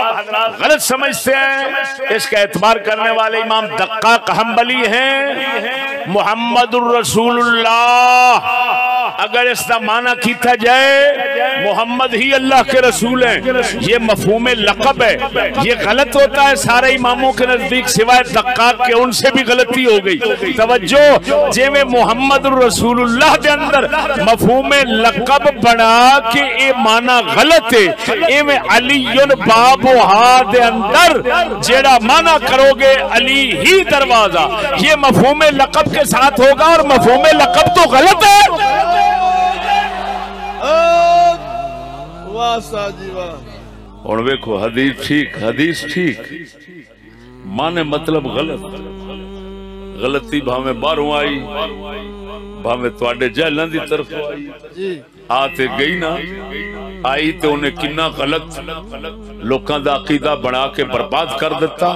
غلط سمجھتے ہیں. اس کا اعتبار کرنے والے امام دقاق حنبلی ہیں. محمد الرسول اللہ اگر اس کا معنی کیتا جائے محمد ہی اللہ کے رسول ہیں، یہ مفہوم لقب ہے. یہ غلط ہوتا ہے سارے اماموں کے نزدیک سوائے دقاق کے، ان سے بھی غلطی ہو گئی. توجہ جے میں محمد الرسول اللہ دے اندر مفہوم لقب بنا کے اے معنی غلط ہے، اے میں علی باب ہا دے اندر جیڑا معنی کرو گے علی ہی دروازہ، یہ مفہوم لقب کے ساتھ ہوگا اور مفہوم لقب تو غلط ہے. اور ویکھو حدیث ٹھیک، حدیث ٹھیک، مانے مطلب غلط. غلطی بھاویں باہروں آئی بھاویں تواڈے جہلاں دی طرف آئی، آتے گئی نا آئی تے انہیں کنا غلط لوکاں دا عقیدہ بنا کے برباد کر دیتا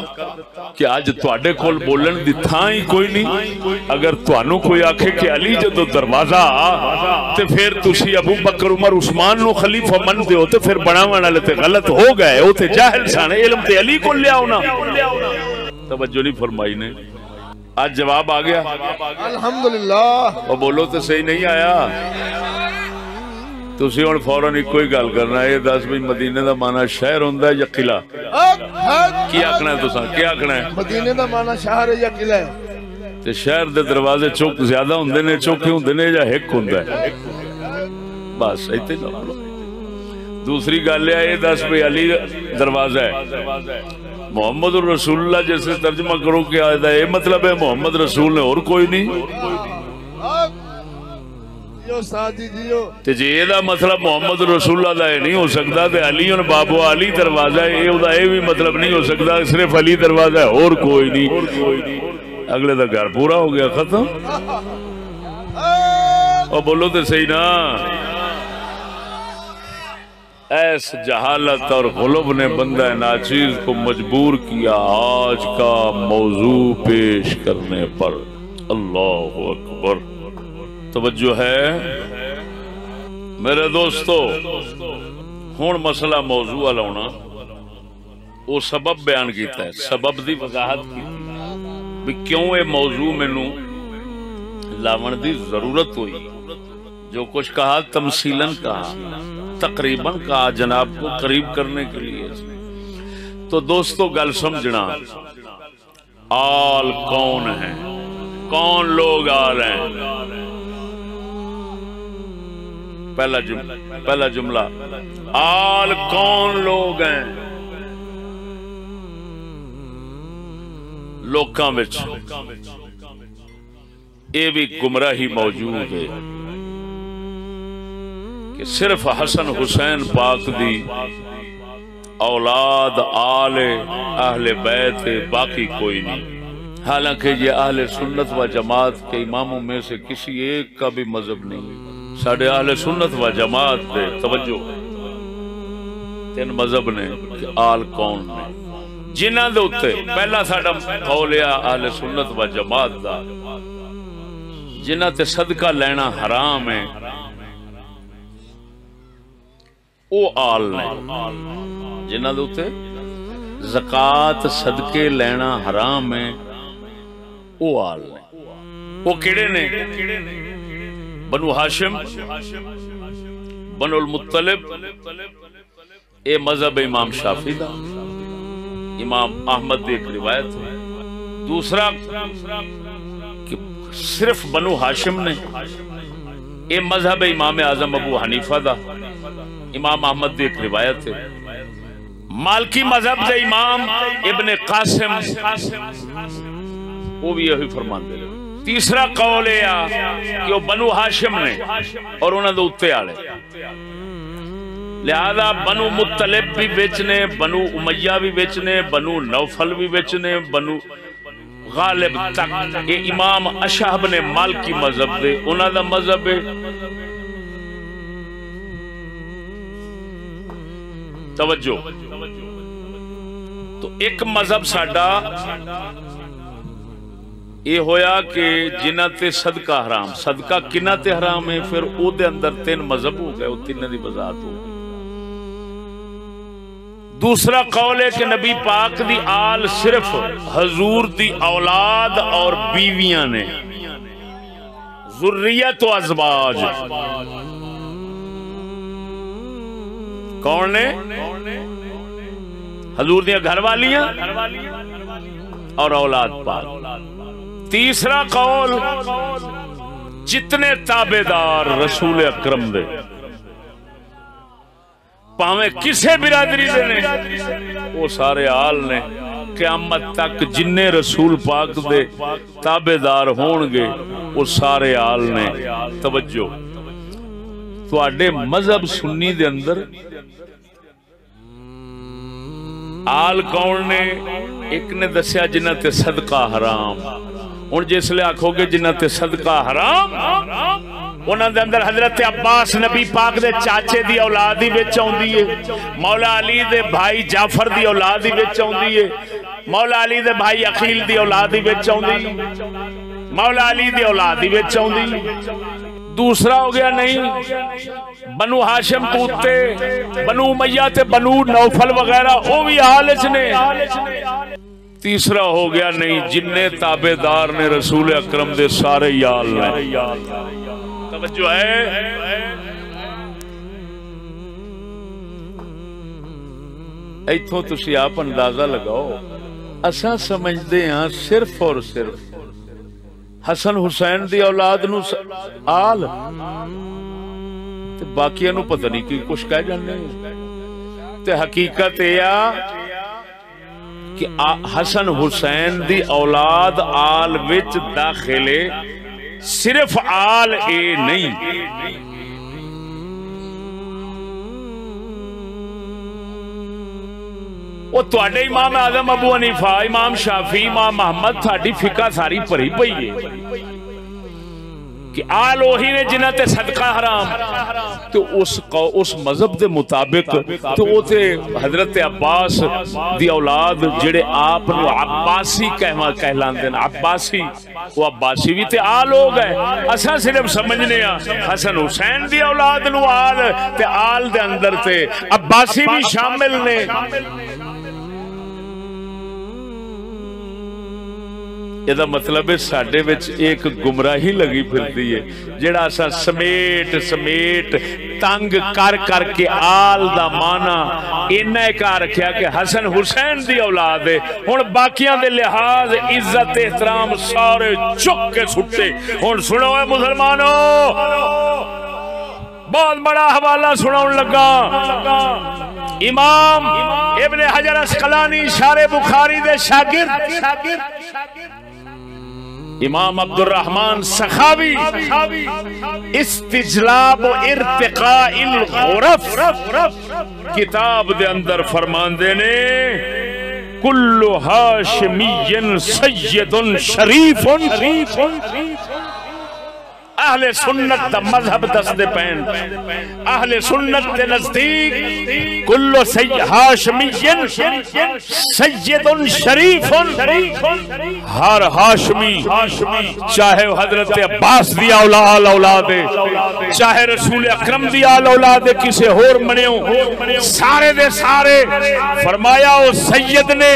کہ آج تواڈے کول بولن دی تھاں ہی کوئی نہیں. اگر تانوں کوئی آکھے کہ علی جدو دروازہ تے پھر تسی ابو بکر عمر عثمان نو خلیفہ من دیو تے پھر بناون والے تے غلط ہو گئے، او تے جاہل سن. علم تے علی کو لے آؤ نا. توجہ نہیں فرمائی نے. آج جواب آ گیا الحمدللہ. اور بولو تو صحیح نہیں آیا. تسی ہن فوراً ایک کوئی گل کرنا ہے 10 بھائی مدینے دا معنی شہر ہوندا ہے یا قلعہ؟ کی آکھنا ہے تساں؟ کیا آکھنا ہے؟ مدینے دا معنی شہر ہے یا قلعہ ہے؟ تے شہر دے دروازے چوک زیادہ ہوندے نے، چوکے ہوندے نے یا ایک ہوندا ہے؟ بس ایتھے جا. دوسری گل یہ دس بھی علی دروازہ ہے محمد رسول اللہ جیسے ترجمہ کرو کہ یہ مطلب ہے محمد رسول نے اور کوئی نہیں جی یہ مطلب محمد رسول اللہ دا یہ نہیں ہو سکتا علی بابو علی دروازہ ہے یہ بھی مطلب نہیں ہو سکتا صرف علی دروازہ ہے اور کوئی نہیں اگلے دا گھر پورا ہو گیا ختم اور بولو تو صحیح نا ایس جہالت اور غلب نے بندہ ناچیز کو مجبور کیا آج کا موضوع پیش کرنے پر اللہ اکبر توجہ ہے میرے دوستو ہون مسئلہ موضوع لاؤنا وہ سبب بیان کیتا ہے سبب دی وضاحت کی بھی کیوں یہ موضوع مینوں لاون دی ضرورت ہوئی جو کچھ کہا تمثیلاً کہا تقریباً کہا جناب کو قریب کرنے کے لیے تو دوستو گل سمجھنا آل کون ہیں کون لوگ آل ہیں پہلا جملہ آل کون لوگ ہیں لوکاں وچ یہ بھی گمراہی موجود ہے کہ صرف حسن حسین پاک دی اولاد آل اہل بیت باقی کوئی نہیں حالانکہ یہ اہل سنت و جماعت کے اماموں میں سے کسی ایک کا بھی مذہب نہیں ساڑھے اہل سنت و جماعت دے توجہ تین مذہب نے کہ آل کون نے جنہ دے اتے پہلا ساڑھا قولیا اہل سنت و جماعت دا جنہ تے صدقہ لینا حرام ہے او آل نے جنہ دے اتے زکاة صدقے لینا حرام ہے او آل نے وہ کیڑے نے بنو ہاشم بنو المطلب اے مذہب امام شافعی دا امام احمد دی ایک روایت ہے دوسرا کہ صرف بنو ہاشم نے اے مذہب امام اعظم ابو حنیفہ دا امام احمد دی ایک روایت ہے مالکی مذہب دے امام ابن قاسم وہ بھی یہی فرمان دے رہے تیسرا قول ہے کہ وہ بنو ہاشم نے اور انہوں نے اتے آلے لہذا بنو مطلب بھی بیچنے بنو امیہ بھی بیچنے بنو نوفل بھی بیچنے بنو غالب تک یہ امام اشہب نے مالکی مذہب دے انہوں نے مذہب ہے توجہ تو ایک مذہب ساڈا یہ ہویا کہ جنہ تے صدقہ حرام صدقہ کنہ تے حرام ہے پھر او دے اندر تین مذہب ہو گئے وہ تین دی وضاحت ہو گئی دوسرا قول ہے کہ نبی پاک دی آل صرف حضور دی اولاد اور بیویاں نے ذریت و ازواج کون نے حضور دیا گھر والیاں اور اولاد پاک تیسرا قول جتنے تابعدار رسول اکرم دے پاویں کسے برادری دے نے وہ سارے آل نے قیامت تک جننے رسول پاک دے تابعدار ہون گے وہ سارے آل نے توجہ تو آڈے مذہب سنی دے اندر آل کون نے ایک نے دسیا جنہ تے صدقہ حرام ان جس لئے آکھو گے جنہ تے صدقہ حرام انہاں دے اندر حضرت عباس نبی پاک دے چاچے دی اولادی وچ آوندی ہے مولا علی دے بھائی جعفر دی اولادی وچ آوندی ہے مولا علی دے بھائی عقیل دی اولادی وچ آوندی ہے مولا علی دی اولادی وچ آوندی ہے دوسرا ہو گیا نہیں بنو ہاشم توتے بنو امیہ تے بنو نوفل وغیرہ وہ بھی آلچ نے تیسرا ہو گیا نہیں جننے تابعدار نے رسول اکرم دے سارے یال نے توجہ ہے ایتھوں تسی آپ اندازہ لگاؤ اساں سمجھدے ہیں صرف اور صرف حسن حسین دی اولاد نو آل تے باقیاں نو پتہ نہیں کی کچھ کہہ جانے تے حقیقت یہ کہ حسن حسین دی اولاد آل وچ داخلے صرف آل اے نہیں وہ تواڈے امام اعظم ابو حنیفہ امام شافعی امام محمد تھاڈی فقہ ساری پڑھی پئی ہے کہ آل وہی نے جنہ تے صدقہ حرام تو اس مذہب دے مطابق تو وہ تے حضرت عباس دی اولاد جڑے آپ نو عباسی کہلاندے ہیں عباسی وہ عباسی بھی تے آل ہو گئے اساں صرف سمجھنے ہاں حسن حسین دی اولاد نو آل تے آل دے اندر تے عباسی بھی شامل نے یہ مطلب ہے ساڈے وچ ایک گمراہی لگی پھرتی ہے جڑا اساں سمیٹ تنگ کر کے آل دا معنی انہاں کہہ رکھیا کہ حسن حسین دی اولاد ہے ہن باقیاں دے لحاظ عزت احترام سارے چک کے سٹے ہن سنو اے مسلمانو بہت بڑا حوالہ سناؤں لگا امام ابن حجر عسقلانی شارح بخاری دے شاگرد امام عبد الرحمن سخاوی استجلاب و ارتقاء الغرف کتاب دے اندر فرماندے نے کل ہاشمی سید شریف اہل سنت دا مذہب دس دے پین اہل سنت دے نزدیک کل ہاشمی سید شریف ہر ہاشمی چاہے حضرت عباس دی اولاد چاہے رسول اکرم دی اولاد کسے ہور منیوں سارے دے سارے فرمایا او سید نے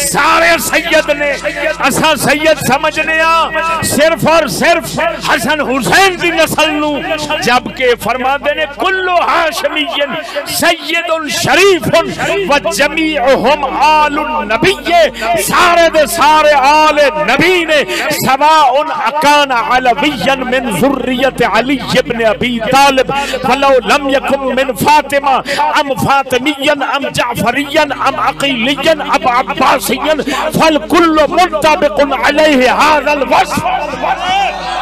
سارے سید نے اساں سید سمجھنے ہاں صرف اور صرف حسن حسین دی نسل نو جبکہ فرماتے نے کلو ہاشمی سید شریف و جمیعہم آل النبی سارے دے سارے آل نبی نے سواء اکان علویا من ذریت علی ابن ابی طالب فلو لم یکن من فاطمہ ام فاطمیا ام جعفریا ام عقیلیا ام عباسیا فالکل منطبق علیہ هذا الوصف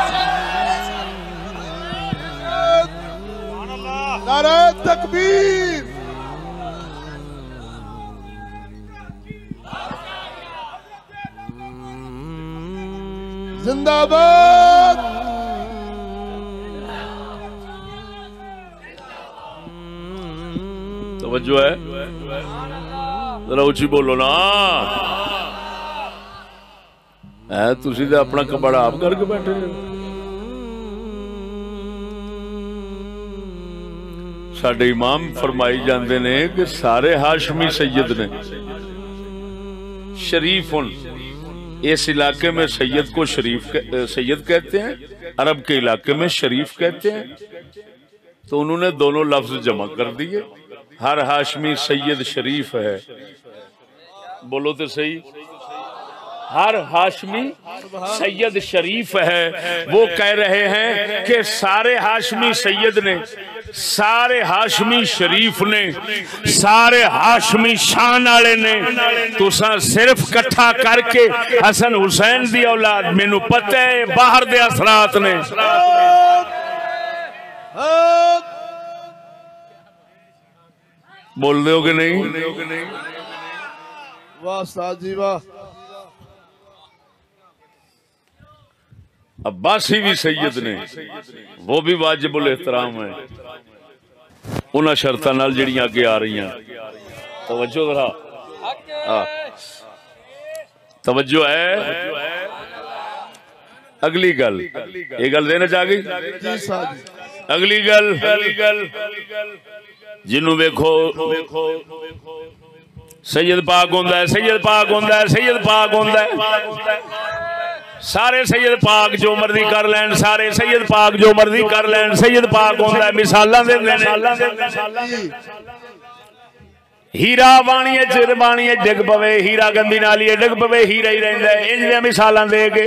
نعرہ تکبیر زندہ باد توجہ ہے ذرا اونچی بولو نا تسی تے اپنا کبڑا آپ کر کے بیٹھے ساڈے امام فرمائی جاندے نے کہ سارے ہاشمی سید نے شریف اس علاقے میں سید کو شریف سید کہتے ہیں عرب کے علاقے میں شریف کہتے ہیں تو انہوں نے دونوں لفظ جمع کر دیے ہر ہاشمی سید شریف ہے بولو تو صحیح ہر ہاشمی سید شریف ہے وہ کہہ رہے ہیں کہ سارے ہاشمی سید نے سارے ہاشمی شریف نے سارے ہاشمی شان والے نے تساں صرف کٹھا کر کے حسن حسین دی اولاد مینوں پتہ ہے باہر دے اثرات نے بول دے ہو کہ نہیں واہ استاد جی واہ عباسی بھی سید نے وہ بھی واجب الاحترام ہے انہاں شرطاں نال جڑیاں اگے آ رہی ہیں توجہ ذرا توجہ ہے اگلی گل یہ گل دینا چاہ گئی اگلی گل جنوں ویکھو سید پاک ہوندا ہے سید پاک ہوندا ہے سید پاک ہوندا ہے سارے سید پاک جو مرضی کر لین سارے سید پاک جو مرضی کر لین سید پاک ہوندا ہے مثالاں دے ہیرا بانیے چر بانیے ڈگ پوے ہیرا گندی نالی ڈگ پوے ہیرا ہی رہندا ہے انج دے مثالاں دے کے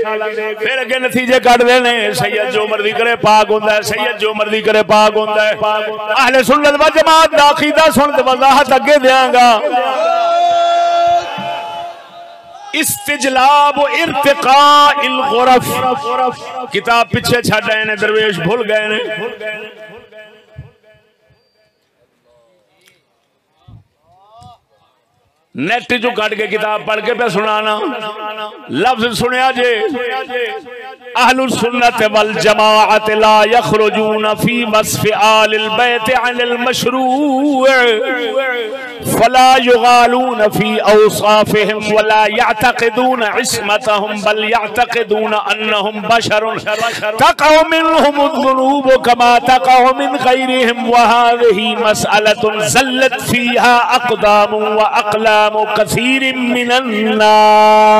پھر اگے نتیجے کڈ دے نے سید جو مرضی کرے پاک ہوندا ہے سید جو مرضی کرے پاک ہوندا ہے اہل سنت و جماعت دا عقیدہ سن تے وضاحت اگے دیاں گا استجلاب و ارتقاء الغرف کتاب پیچھے چھڈ آئے نے درویش بھول گئے نے نیٹ جو کٹ کے کتاب پڑھ کے پہ سنانا لفظ سنیا جے اہل السنت والجماعت لا یخرجون فی وصف آل البیت عن المشروع فلا يغالون في اوصافهم ولا يعتقدون عصمتهم بل يعتقدون انهم بشر تقع منهم الذنوب كما تقع من غيرهم وهذه مسألة زلت فيها اقدام واقلام كثير من الناس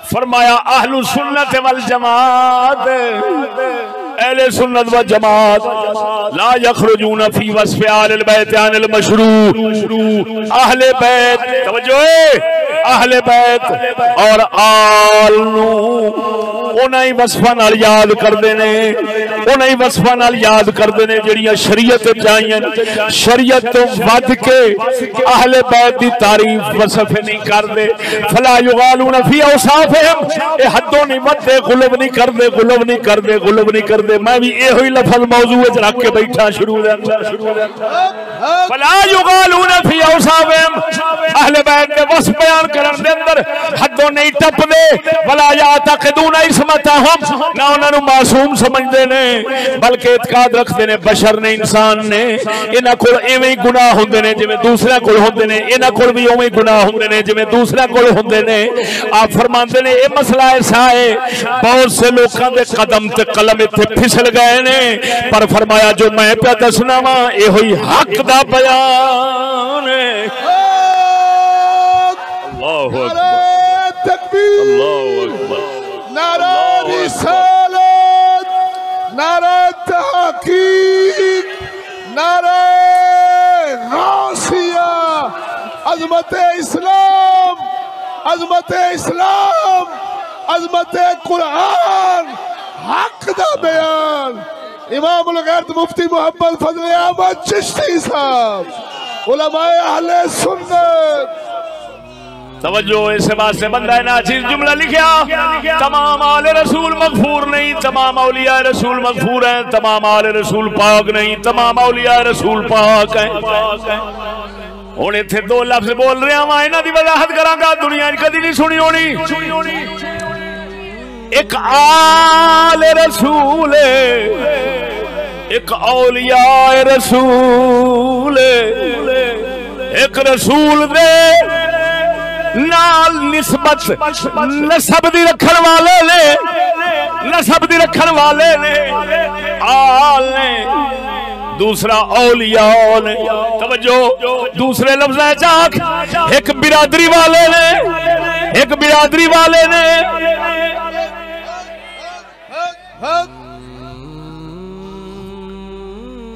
فرمایا اہل السنت والجماعت اہل سنت و جماعت لا یخرجون فی وصف آل البیت عن المشروع اہل بیت توجہ اہل بیت اور آل نو انہی وصفاں نال یاد کردے نے انہی وصفاں نال یاد کردے نے جڑیاں شریعت چاہیے شریعت تو ود کے اہل بیت دی تعریف وصف نہیں کردے فلا یغالون فی اوصافہم اے حدوں نہیں ودے غلب نہیں کردے غلب نہیں کردے غلب نہیں کردے میں بھی اے ہوئی لفظ موضوع وچ رکھ کے بیٹھا شروع دے اندر فلا یغالون فی اوصافہم اہل بیت دے وصف بیان کرن دے اندر حدوں نہیں ٹپ دے ولا یعتقدون عصمتہم نہ انہاں نو معصوم سمجھدے نے بلکہ اعتقاد رکھدے نے بشر نے انسان نے انہاں کول ایویں ہی گناہ ہوندے نے جویں دوسرے کول ہوندے نے انہاں کول بھی اوویں گناہ ہوندے نے جویں دوسرے کول ہوندے نے آپ فرماندے نے اے مسئلہ ایسا ہے بہت سے لوکاں دے قدم تے قلم ایتھے پھسل گئے نے پر فرمایا جو میں پیا دسنا وا اے ہوئی حق دا بیان ہے اللہ اکبر اللہ اکبر نعرہ رسالت نعرہ تحقیق نعرہ غوثیہ عظمت اسلام عظمت اسلام عظمت قرآن حق دا بیان امام الغیرت مفتی محمد فضل احمد چشتی صاحب علماء اہل سنت توجہ اس واسطے بندہ ناچیز جملہ لکھیا تمام آل رسول مغفور نہیں تمام اولیاء رسول مغفور ہیں تمام آل رسول پاک نہیں تمام اولیاء رسول پاک ہیں ہن ایتھے دو لفظ بول رہے ہیں انہاں دی وضاحت کراں گا دنیا وچ کدی نہیں سنی ہونی ایک آل رسول ایک اولیاء رسول ایک رسول دے نال نسبت نسب دی رکھن والے نے نسب دی رکھن والے نے آل نے دوسرا اولیاء نے توجہ دوسرے لفظیں چاک ایک برادری والے نے ایک برادری والے نے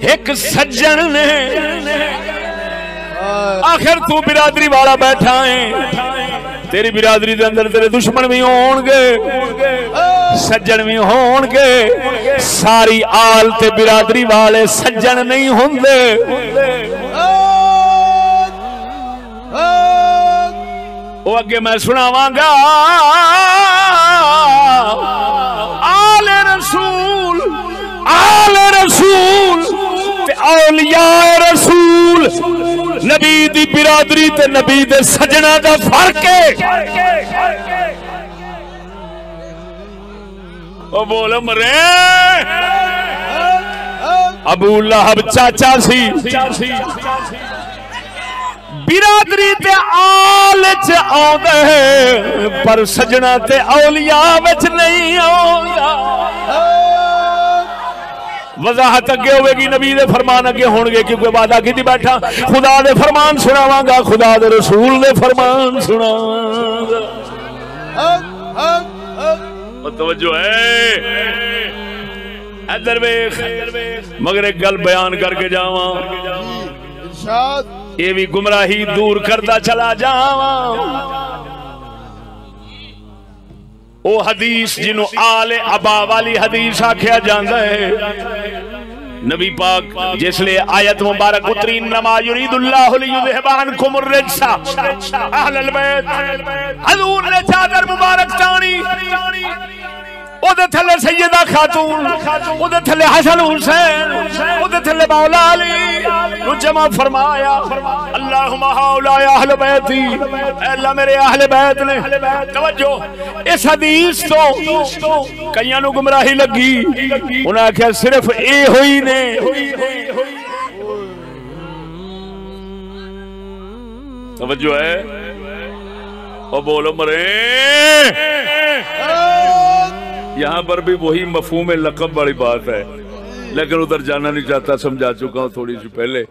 ایک سجن نے آخر تو برادری والا بیٹھا ہے تیری برادری دے اندر تیرے دشمن بھی ہون گے سجن بھی ہون گے ساری آل تے برادری والے سجن نہیں ہوندے وہ اگے میں سناواں گا آل رسول تے اولیاء رسول نبی دی برادری تے نبی دے سجنہ دا فرق ہے او بول مرے ابو لہب چاچا سی برادری تے آل چ آوندے پر سجنہ تے اولیاء وچ نہیں آوندا وضاحت اگے ہوئے گی نبی دے فرمان اگے ہون گے کیونکہ وعدہ کیتی بیٹھا خدا دے فرمان سناواں گا خدا دے رسول دے فرمان سناواں گا توجہ ہے ادھر ویکھ مگر ایک گل بیان کر کے جاواں ارشاد یہ بھی گمراہی دور کرتا چلا جاواں او حدیث جنوں آل ابا والی حدیث آکھیا جاندا ہے نبی پاک جس لئے آیت مبارک اتری انما یرید اللہ لیذہب عنکم الرجس اہل البیت حضور نے چادر مبارک تانی او دے تھلے سیدہ خاتون او دے تھلے حسن حسین او دے تھلے مولا علی نو جمع فرمایا اللہم ہؤلاء اہل بیتی اے اللہ میرے اہل بیت نے توجہ اس حدیث تو کئیاں نو گمراہی لگی انہاں کہا صرف اے ہوئی نے توجہ ہے او بولو مرے یہاں پر بھی وہی مفہوم لقب والی بات ہے لیکن ادھر جانا نہیں چاہتا سمجھا چکا ہوں تھوڑی سی پہلے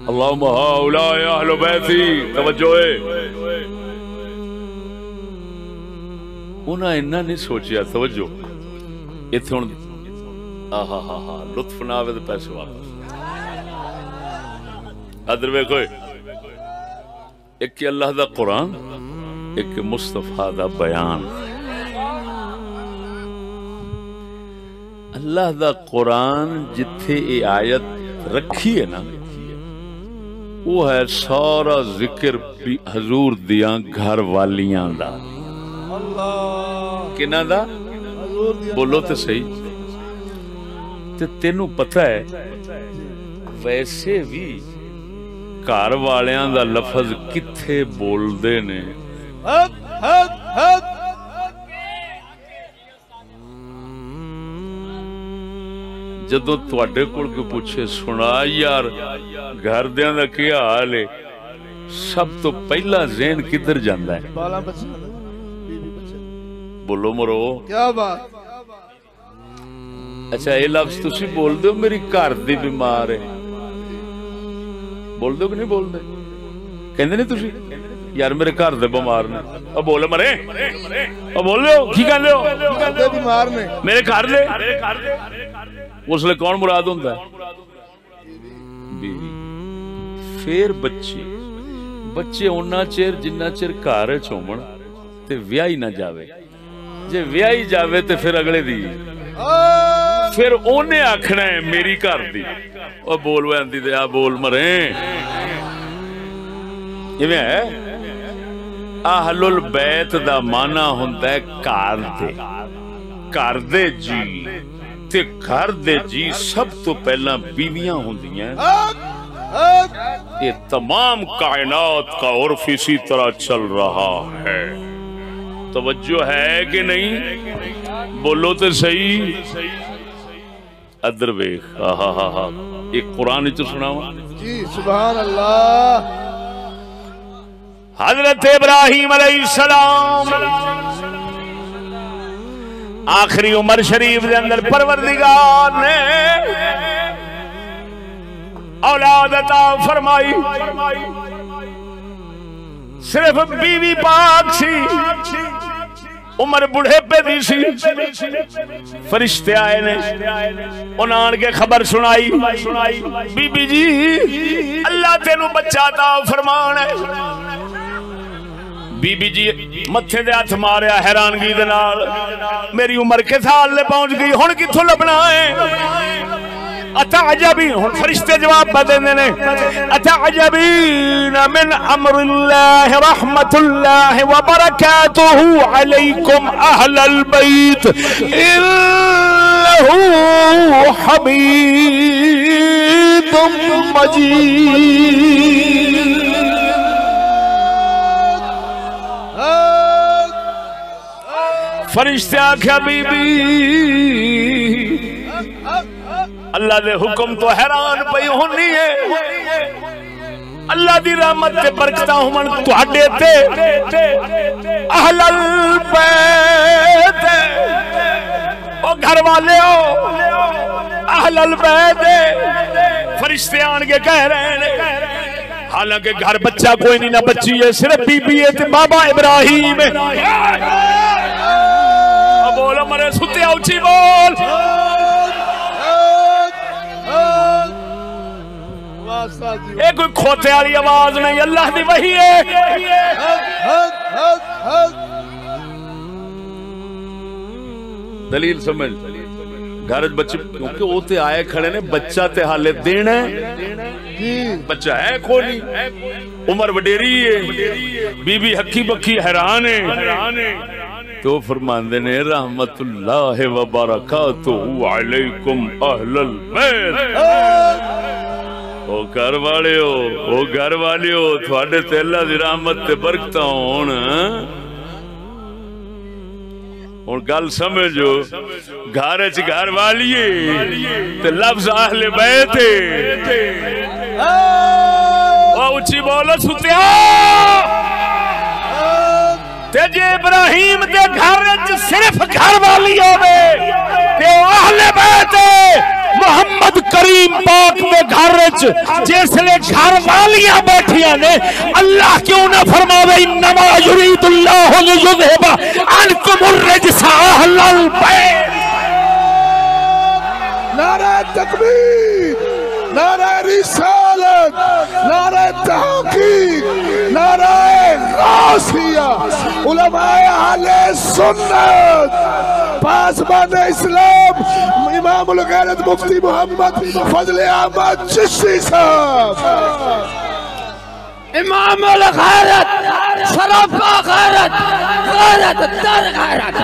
اللہم ہؤلاء اہل بیتی توجہ ہے انہاں انہاں نہیں سوچیا توجہ اتھے ہن لطف نہ آوے تے پیسے واپس ادھر ویکھو ایک اللہ دا قرآن ایک مصطفیٰ دا بیان اللہ دا قرآن جتھے اے آیت رکھی ہے نا وہ ہے سارا ذکر حضور دیاں گھر والیاں دا کنہ دا بولو تے صحیح تے تینوں پتہ ہے ویسے بھی گھر والیاں دا لفظ کتھے بول دے نے جدو تواڈے کول کوئی پوچھے سنا یار گھر دیاں دا کیا حال ہے سب تو پہلا ذہن کدھر جاندا ہے بولو مرو کیا بات اچھا یہ لفظ تسی بول دو میری گھر دی بیمار ہے بول دو کہ نہیں بول دے کہندے نہیں تسی یار میرے گھر دے بیمار نے او بول مرے او بول لو کی کہندے ہو گھر دے بیمار نے میرے گھر دے اس لئے کون مراد ہوتا ہے بیوی پھر بچے اونا چیر جنہ چیر کارے چومن تے ویائی نہ جاوے جے ویائی جاوے تے پھر اگلے دی پھر اونے آکھنا ہے میری گھر دی او بول وے اندی دے آ بول مرے یہ میں ہے اہل البیت دا معنی ہوتا ہے گھر دے جی تے گھر دے جی سب تو پہلا بیویاں ہوندیاں یہ تمام کائنات کا عرف اسی طرح چل رہا ہے توجہ ہے کہ نہیں بولو تے صحیح ادھر ویکھ ایک قرآن تو سناواں جی سبحان اللہ حضرت ابراہیم علیہ السلام آخری عمر شریف دے اندر پروردگار نے اولاد عطا فرمائی صرف بیوی پاک سی عمر بڑھے پہ دی سی فرشتے آئے نے انہاں کے خبر سنائی بی بی جی اللہ تینوں بچہ عطا فرمان ہے بی بی جی متھے دے ہاتھ ماریا حیرانگی دے نال میری عمر کے سال لے پہنچ گئی ہن کتھوں لبنا ہے اتعجبین ہن فرشتے جواب دیندے نے اتعجبین من امر اللہ رحمت اللہ وبرکاتہ علیکم اہل البیت انہ حمید مجید فرشتے آکھیا بی بی اللہ دے حکم تو حیران پئی ہونی ہے اللہ دی رحمت تے برکتاں ہون تواڈے تے اہل البیت او گھر والے ہو اہل البیت فرشتے آن کے کہہ رہے ہیں حالانکہ گھر بچہ کوئی نہیں نہ بچی ہے صرف بی بی ہے تے بابا ابراہیم ہے بولو مرے ستے اونچی بول اے کوئی کھوتے والی آواز نہیں، اللہ دی وحی ہے۔ دلیل سمجھ، گھر بچے کیونکہ وہ تے آئے کھڑے نے، بچہ تے حالے دینا ہے، بچہ ہے کھولی، عمر وڈیری ہے، بی بی ہکی بکی حیران ہے، تو فرماندے نے رحمت اللہ وبرکاتہ علیکم اہل البیت، او گھر والے ہو تھوڑے تے اللہ دی رحمت تے برکتاں ہون۔ اور گل سمجھو، گھر والیے تے لفظ اہل بیت او اچھی بولو ستیا تے جے ابراہیم دے گھر وچ صرف گھر والی ہوے تے اہل بیت محمد کریم پاک دے گھر وچ جس لے گھر والیاں بیٹھیاں نے، اللہ کیوں نہ فرماوے انما یرید اللہ لیذھب عنکم الرجس اہل البیت۔ نعرہ تکبیر، نعرہ رسالت، نعرہ تحقیق، نعرہ غوثیہ، علماء اہل سنت، پاسبان اسلام امام الغیرت مفتی محمد فضل احمد چشتی صاحب، امام الغیرت، سراپا غیرت، غیرت در غیرت،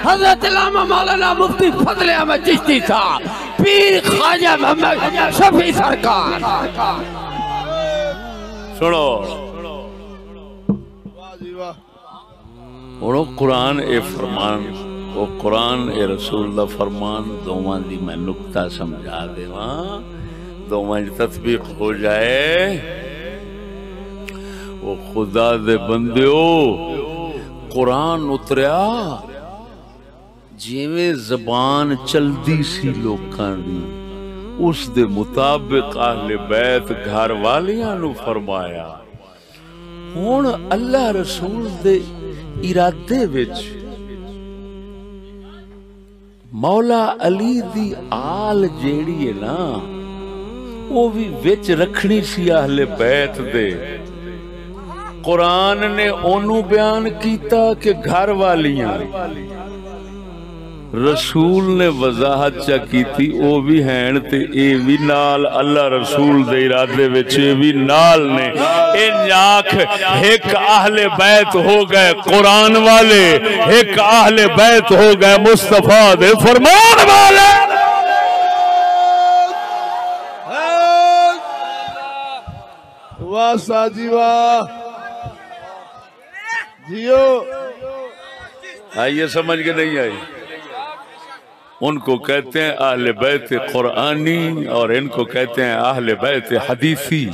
حضرت علامہ مولانا مفتی فضل احمد چشتی صاحب، پیر خواجہ محمد شفیع سرکار۔ سنو اور قرآن اے فرمان، وہ قرآن اے رسول دا فرمان، دوواں دی میں نکتہ سمجھا دے وہاں، دوواں دی تطبیق ہو جائے۔ وہ خدا دے بندیو، قرآن اتریا جیویں زبان چل دی سی لوکاں دی، اس دے مطابق اہل بیت گھر والیاں نو فرمایا۔ ہون اللہ رسول دے ارادے وچ مولا علی دی آل جیڑی ہے نا، وہ بھی وچ رکھنی سی اہل بیت دے۔ قرآن نے انہوں بیان کیتا کہ گھر والیاں، رسول نے وضاحت چا کی تھی او بھی ہیں تے اے بھی نال، اللہ رسول دے ارادے وچے بھی نال نے۔ ان آنکھ ایک اہل بیت ہو گئے قرآن والے، ایک اہل بیت ہو گئے مصطفیٰ دے فرمان والے۔ واہ ساجی واہ جیو، آئیے سمجھ کے نہیں آئی؟ ان کو کہتے ہیں اہل بیت قرآنی اور ان کو کہتے ہیں اہل بیت حدیثی۔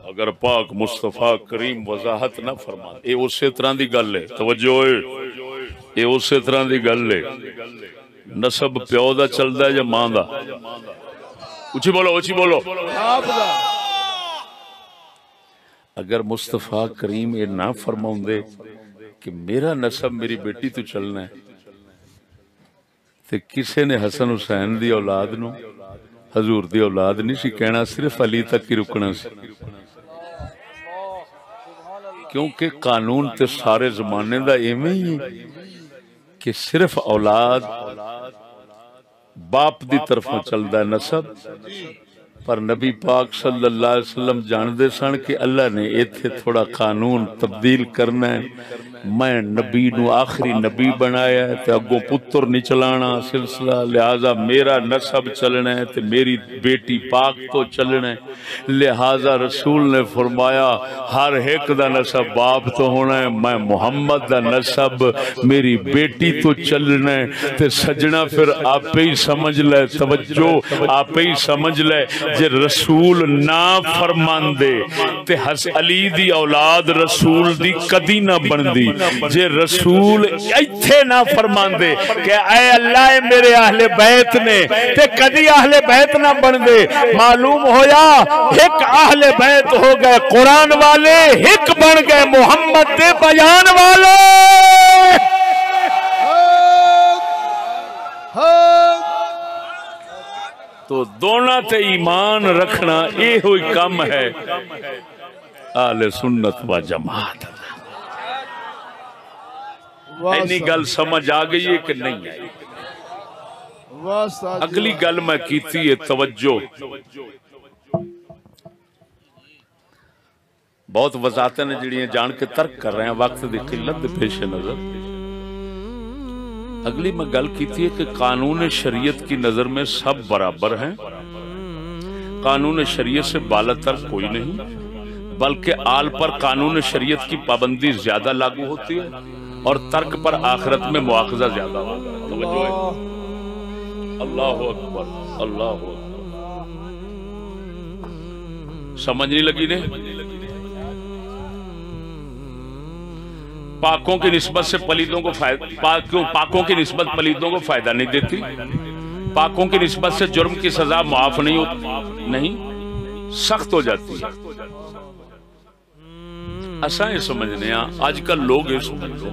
اگر پاک مصطفیٰ کریم وضاحت نہ فرما، اے اسی طرح دی گل ہے، توجہ ہوئے، اے اسی طرح دی گل ہے۔ نسب پیو دا چلدا ہے یا ماں دا؟ اچھی بولو، اچھی بولو۔ اگر مصطفیٰ کریم یہ نہ فرماؤں دے کہ میرا نسب میری بیٹی تو چلنا ہے، تے کسے نے حسن حسین دی اولاد نو حضور دی اولاد نہیں سی کہنا، صرف علی تک ہی رکنا سی، کیونکہ قانون تے سارے زمانے دا ایویں ہی ہے کہ صرف اولاد باپ دی طرفوں چلدا ہے نسب، پر نبی پاک صلی اللہ علیہ وسلم جان دے سن کہ اللہ نے ایتھے تھوڑا قانون تبدیل کرنا ہے، میں نبی نو آخری نبی بنایا ہے تے اگوں پتر نہیں چلانا سلسلہ، لہذا میرا نسب چلنا ہے تے میری بیٹی پاک تو چلنا ہے، لہذا رسول نے فرمایا ہر ایک دا نسب باپ تو ہونا ہے، میں محمد دا نسب میری بیٹی تو چلنا ہے۔ تے سجنا پھر آپ ہی سمجھ لے، توجہ آپ ہی سمجھ لے، جے رسول نہ فرمان دے تے علی دی اولاد رسول دی کدی نہ بندی، جے رسول ایتھے نہ فرمان دے کہ اے اللہ میرے اہل بیت نے تے کدی اہل بیت نہ بن دے، معلوم ہویا ایک اہل بیت ہو گئے قرآن والے، ایک بن گئے محمد دے بیان والے۔ تو دونوں تے ایمان رکھنا یہ ہوئی کم ہے اہل سنت و جماعت. اینی گل سمجھ آ گئی ہے کہ نہیں آئی؟ اگلی گل میں کیتی ہے توجہ. بہت وضاحتیں نے جڑیاں جان کے ترک کر رہے ہیں وقت دی قلت دے پیش نظر. اگلی میں گل کیتی ہے کہ قانون شریعت کی نظر میں سب برابر ہیں. قانون شریعت سے بالا تر کوئی نہیں، بلکہ آل پر قانون شریعت کی پابندی زیادہ لاگو ہوتی ہے اور ترک پر آخرت میں مواخذہ زیادہ ہوگا. توجہ ہے. اللہ اکبر اللہ اکبر. سمجھ نہیں لگی نے؟ پاکوں کی نسبت سے پلیدوں کو پاکوں کی نسبت پلیدوں کو فائدہ نہیں دیتی. پاکوں کی نسبت سے جرم کی سزا معاف نہیں ہوتی، نہیں سخت ہو جاتی ہے. ایسا یہ سمجھنے آج کل لوگ یہ سمجھتے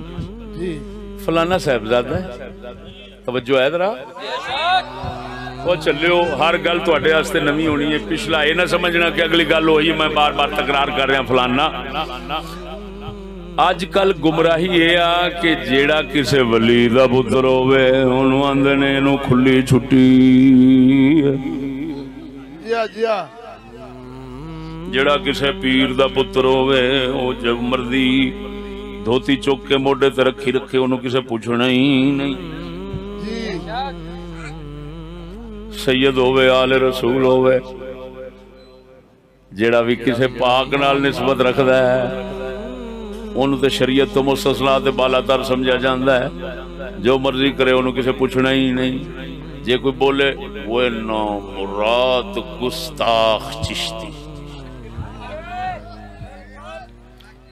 ہیں فلانا صاحبزادہ ہے. توجہ ہے ذرا. وہ چلو ہر گل تواڈے واسطے نویں ہونی ہے. پچھلا یہ نہ سمجھنا کہ اگلی گل وہی میں بار بار تکرار کر رہا فلانا. اج کل گمراہی یہ آ کہ جیڑا کسے ولی دا پتر ہوے اونوں آندے نے اینوں کھلی چھٹی. جیڑا کسے پیر دا پتر ہوے او جب مرضی دھوتی چوک کے موڈے تے رکھی رکھے انہوں کسے پوچھنا ہی نہیں. سید ہوے آل رسول ہوے جیڑا بھی کسے پاک نال نسبت رکھدا ہے انہوں تے شریعت تو مستثنا تے بالا تر سمجھا جاندا ہے. جو مرضی کرے انہوں کسے پوچھنا ہی نہیں. جے کوئی بولے وہ نا مراد گستاخ چشتی،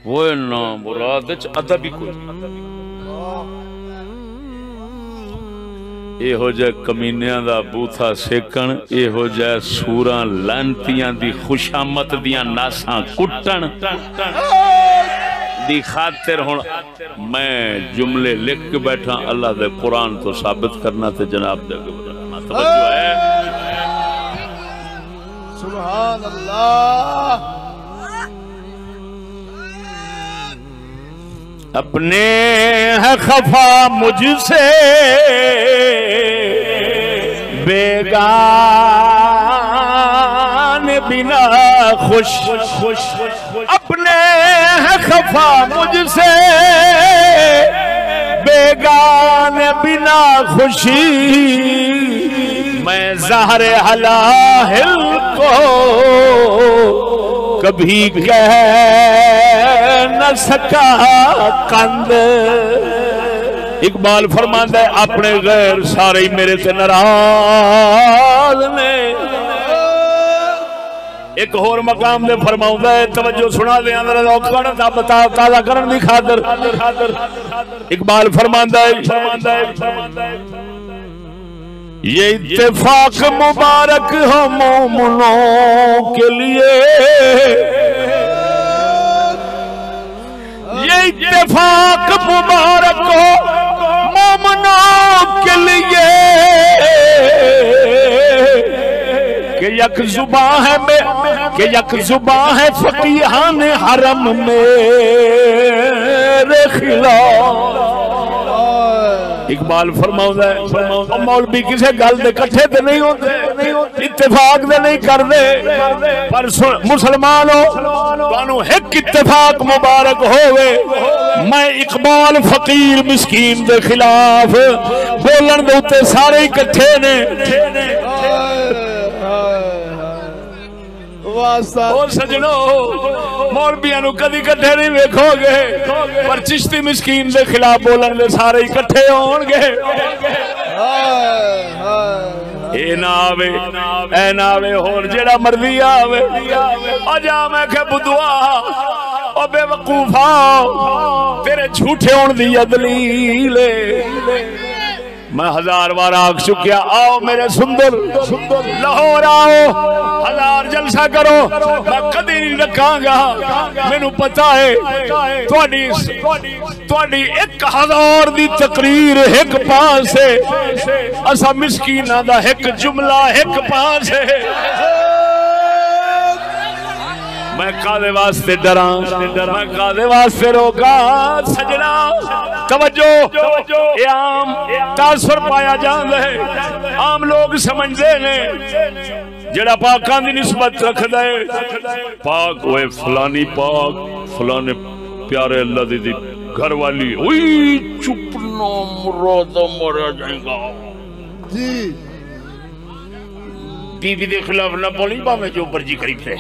وہ نا مراد ادب ہی کوئی. اے ہو جائے کمینیاں دا بوتھا سیکن، اے ہو جائے سوراں لانتیاں دی خوشامت دیاں ناساں کٹن دی خاطر. ہن میں جملے لکھ کے بیٹھا اللہ دے قرآن تو ثابت کرنا تے جناب دے گھبرانا. توجہ ہے. سبحان اللہ. اپنے ہے خفا مجھ سے بیگان بنا خوش. اپنے ہے خفا مجھ سے بیگان بنا خوشی. میں زہر حلاہل کو کبھی کہہ نہ سکا قند. اقبال فرماندا ہے اپنے غیر سارے ہی میرے سے ناراض نے. ایک اور مقام دے فرماؤں ہے توجہ سنا دے اندر اوکھڑ دا بتا تازہ کرن دی خاطر. اقبال فرماندا ہے یہ اتفاق مبارک ہو مومنوں کے لیے، یہ اتفاق مبارک ہو مومنوں کے لیے کہ یک زباں ہے کہ یک زباں ہے فقیہان حرم میرے خلاف. اقبال فرماؤں ہے مولوی کسے گل دے کٹھے تے نہیں ہوتے، اتفاق دے نہیں کر دے، پر مسلمانوں تانوں ایک اتفاق مبارک ہوئے. میں اقبال فقیر مسکین دے خلاف بولن دے اتے سارے ہی کٹھے نے. او سجنو مولویاں نو کدی کٹھے نہیں ویکھو گے، پر چشتی مسکین دے خلاف بولن دے سارے ہی کٹھے ہون گے. اے نہ آوے ہور جیڑا مرضی آوے. اجا میں کہ بدعا او بے وقوفا تیرے جھوٹے ہون دی دلیل میں 1000 بار آگ چکیا آؤ میرے سندر لاہور آؤ 1000 جلسہ کرو میں کدی نہیں رکھاں گا مینوں پتہ ہے تواڈی 1000 دی تقریر ایک پاس ہے اسا مسکیناں دا ایک جملہ ایک پاس ہے میں قاضی واسطے ڈراں میں قاضی واسطے روکا سجنا توجہ یہ عام تاثر پایا جاندا ہے عام لوگ سمجھدے نے جڑا پاکاں دی نسبت رکھدا ہے پاک ہوئے فلانی پاک فلانے پیارے اللہ دی گھر والی اوئی چپ نہ مراد مرا جائے گا جی بی بی دے خلاف نہ بولی با میں جو مرضی قریب سے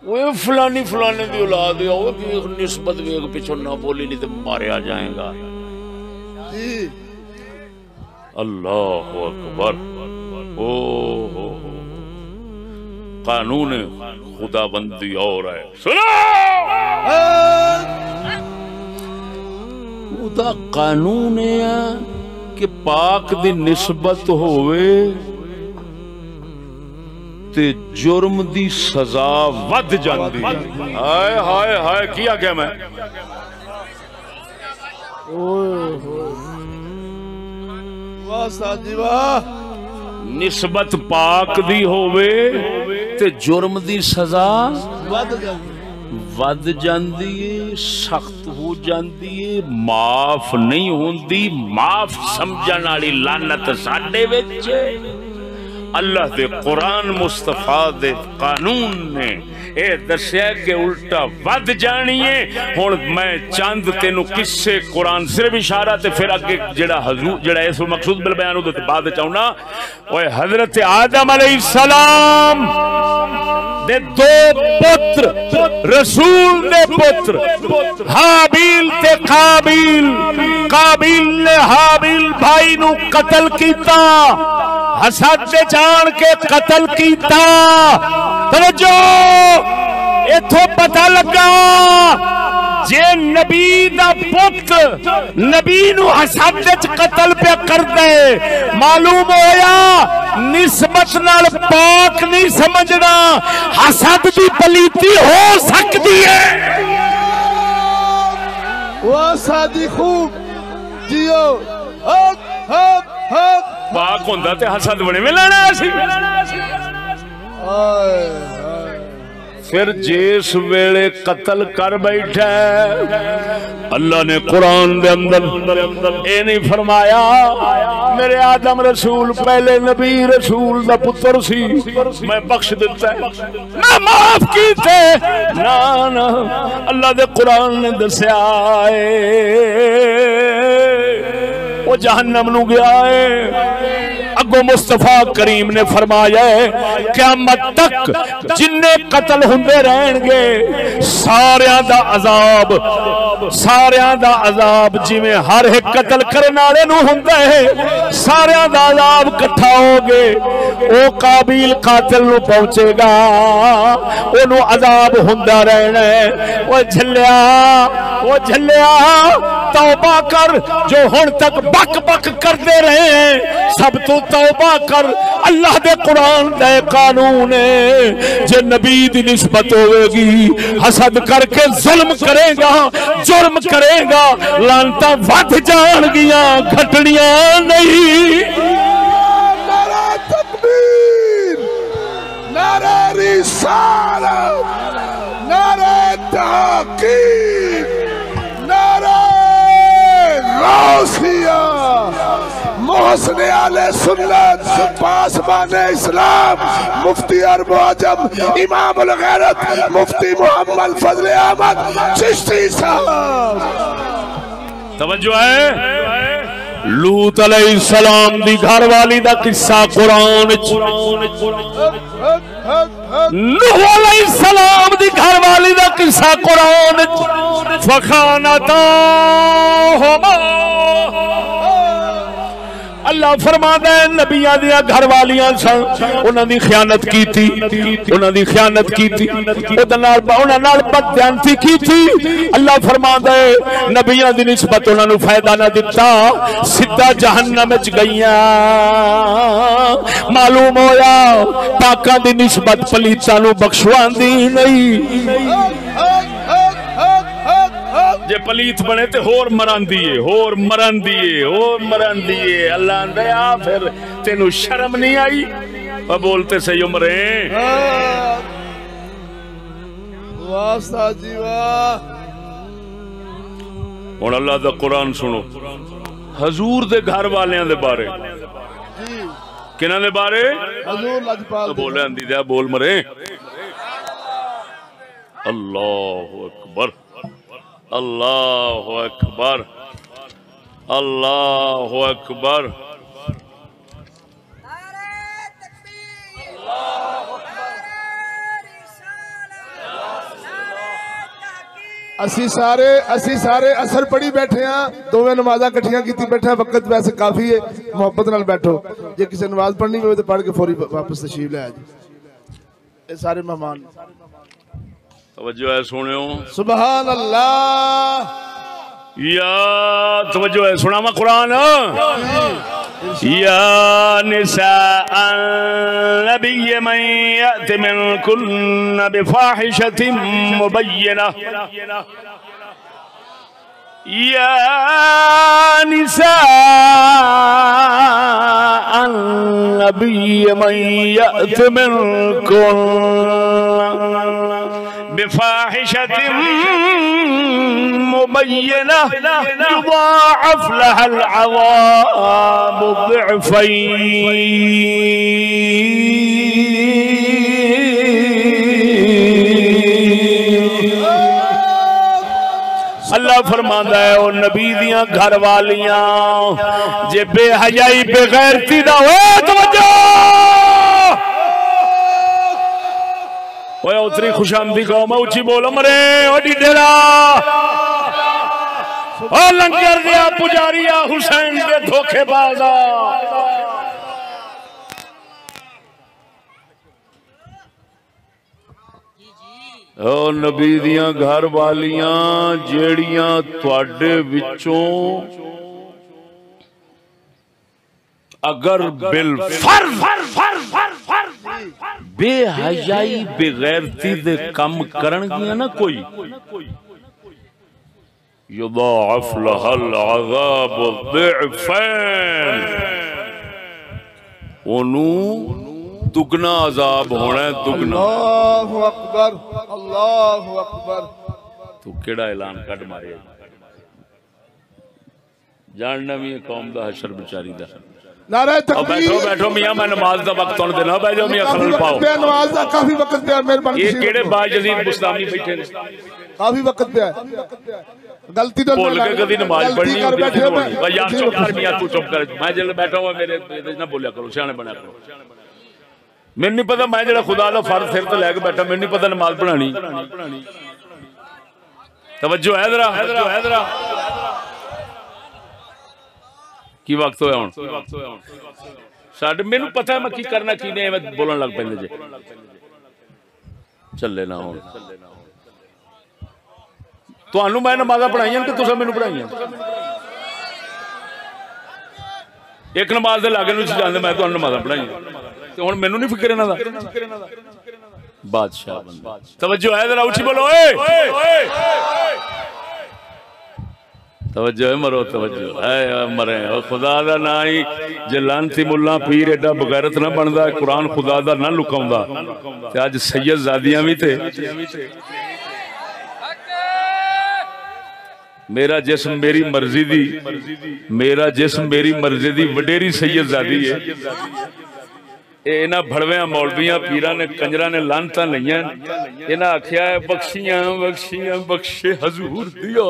وہ فلانی فلانے دی اولاد ہے وہ بھی نسبت ویگ پیچھے نہ بولی نہیں تو ماریا جائے گا جی اللہ اکبر او قانون خدا بندی اور ہے سنو خدا قانون ہے کہ پاک دی نسبت ہوئے تے جرم دی سزا ود جاندی ہائے ہائے ہائے کیا کہ میں واہ ساجی واہ نسبت پاک دی ہووے تے جرم دی سزا ود جاندی ہے سخت ہو جاندی ہے معاف نہیں ہوندی معاف سمجھن والی لعنت ساڈے وچ اللہ دے قرآن مصطفیٰ دے قانون نے اے دسیا کہ الٹا ود جانی ہے ہن میں چند تینوں قصے قرآن صرف اشارہ تے پھر اگے جڑا حضور جڑا اس مقصود بالبیان تے بعد چاہنا اوے حضرت آدم علیہ السلام دے دو پتر رسول دے پتر حابیل تے قابیل قابیل نے حابیل بھائی نو قتل کیتا حسد دے جان کے قتل کیتا توجہ ایتھو پتہ لگا جے نبی دا پتر نبی نو حسد وچ قتل پہ کر دے معلوم ہویا نسبت نال پاک نہیں سمجھنا حسد دی پلیتی ہو سکتی ہے وہ سادی خوب جیو ہک ہک ہک پاک ہوندا تے حسد بنے میں لانا سی پھر جس ویلے قتل کر بیٹھا اللہ نے قرآن دے اندر اے نہیں فرمایا میرے آدم رسول پہلے نبی رسول دا پتر سی میں بخش دیتا ہے میں معاف کیتے نا اللہ دے قرآن نے دسیا وہ جہنم نو گیا ہے اگو مصطفیٰ کریم نے فرمایا ہے قیامت تک جننے قتل ہوندے رہن گے ساریاں دا عذاب جویں ہر ایک قتل کرنے والے نو ہوندا ہے ساریاں دا عذاب کٹھا ہو گے او قابیل قاتل نو پہنچے گا اونوں عذاب ہوندا رہنا ہے او جھلیا توبہ کر جو ہن تک بک بک کرتے رہے ہیں سب تو توبہ کر اللہ دے قرآن دے قانون ہے جے نبی دی نسبت ہوئے گی حسد کر کے ظلم کرے گا جرم کرے گا لعنتاں ود جان گیاں گھٹڑیاں نہیں نعرہ تکبیر نعرہ رسالت نعرہ تحقیق نعرہ غوثیہ محسن آل سنت پاسبان اسلام مفتی عرب و عجم امام الغیرت مفتی محمد فضل احمد چشتی صاحب توجہ ہے لوط علیہ السلام دی گھر والی دا قصہ قرآن نوح علیہ السلام دی گھر والی دا قصہ قرآن فخانتاہما اللہ فرماتا ہے نبیاں دیا گھر والیاں سن انہاں دی خیانت کیتی انہاں دی خیانت کیتی انہاں نال بددیانتی کیتی اللہ فرماتا ہے نبیاں دی نسبت انہاں نو فائدہ نہ دتا سیدھا جہنم وچ گئیاں معلوم ہویا پاکاں دی نسبت پلیتاں نو بخشواندی نہیں جے پلیت بنے تے ہور مران دیئے اللہ اندیا پھر تینو شرم نہیں آئی اور بولتے سے عمریں واسطہ جی واہ اور اللہ دا قرآن سنو حضور دے گھر والیاں دے بارے کنہ دے بارے حضور لجپال بولے اندی دیا بول مرے اللہ اکبر اللہ اکبر اللہ اکبر اسی سارے اثر پڑھی بیٹھے ہیں دوویں نمازاں کٹھیاں کیتی بیٹھے ہیں وقت ویسے کافی ہے محبت نال بیٹھو جے کسی نماز پڑھنی ہوئے تو پڑھ کے فوری واپس تشریف لے آجی اے سارے مہمان توجہ ہے سنو سبحان اللہ یا توجہ ہے سنا میں قرآن یا نساء النبی من یأت منکن بفاحشة مبینہ یا نساء النبی من یأت منکن بفاحشة مبینہ یضاعف لها العذاب ضعفین اللہ فرماندا ہے او نبی دیاں گھر والیاں جے بے حیائی بے غیرتی دا ہوئے توجہ اوہ اتری خوش آمدی قوم اچھی بولو مرے او ڈیڈیرا او لنگر دیا پجاریا حسین دے دھوکے بازا او نبی دیاں گھر والیاں جیڑیاں تواڈے وچوں اگر بالفرض بے حیائی بے غیرتی دے کم کرن گیا نا کوئی یضاعف لها العذاب ضعفین انہوں دگنا عذاب ہونا ہے دگنا اللہ اکبر اللہ اکبر تو کیڑا اعلان کٹ مارے جاننا بھی قوم دا حشر بچاری دا نعرہ تکبیر بیٹھو میاں میں نماز دا وقت ہونے دینا بیٹھو میاں خلل پاؤ نماز دا کافی وقت پہ مہربانی یہ کیڑے باجزید مستامی بیٹھے کافی وقت پہ ہے غلطی تو بول کے کدی نماز پڑھنی ہوتی ہے یار چپ کر میاں تو چپ کر میں جل بیٹھا ہوا میرے نہ بولیا کرو سیانے بنیا کرو میں نہیں پتا میں جڑا خدا دا فرض سر تے لے کے بیٹھا میں نہیں پتا نماز پڑھانی توجہ ہے ذرا کی وقت ہویا ہن ساڈے مینوں پتہ ہے میں کی کرنا کی نہیں میں بولن لگ پیندے جے چلے نہ ہون تانوں میں نمازاں پڑھائیاں کہ تساں مینوں پڑھائیاں ایک نماز دے لاگے نوں جاندے میں تانوں نمازاں پڑھائیاں تے ہن مینوں نہیں فکر انہاں دا بادشاہ بندہ توجہ ہے ذرا اونچی بولو اے توجہ ہے مرو توجہ اے مرے خدا دا نا ہی جے لانتی مولا پیر ایڈا بغیرت نہ بندا قرآن خدا دا نہ لکاوندا تے اج سید زادیاں وی تے میرا جسم میری مرضی دی میرا جسم میری مرضی دی وڈیری سید زادی ہے اینا بھڑویاں مولویاں پیران نے کنجران نے لانتاں لئیاں اینا آکھیا ہے بخشیاں بخشیاں بخشے حضور دیا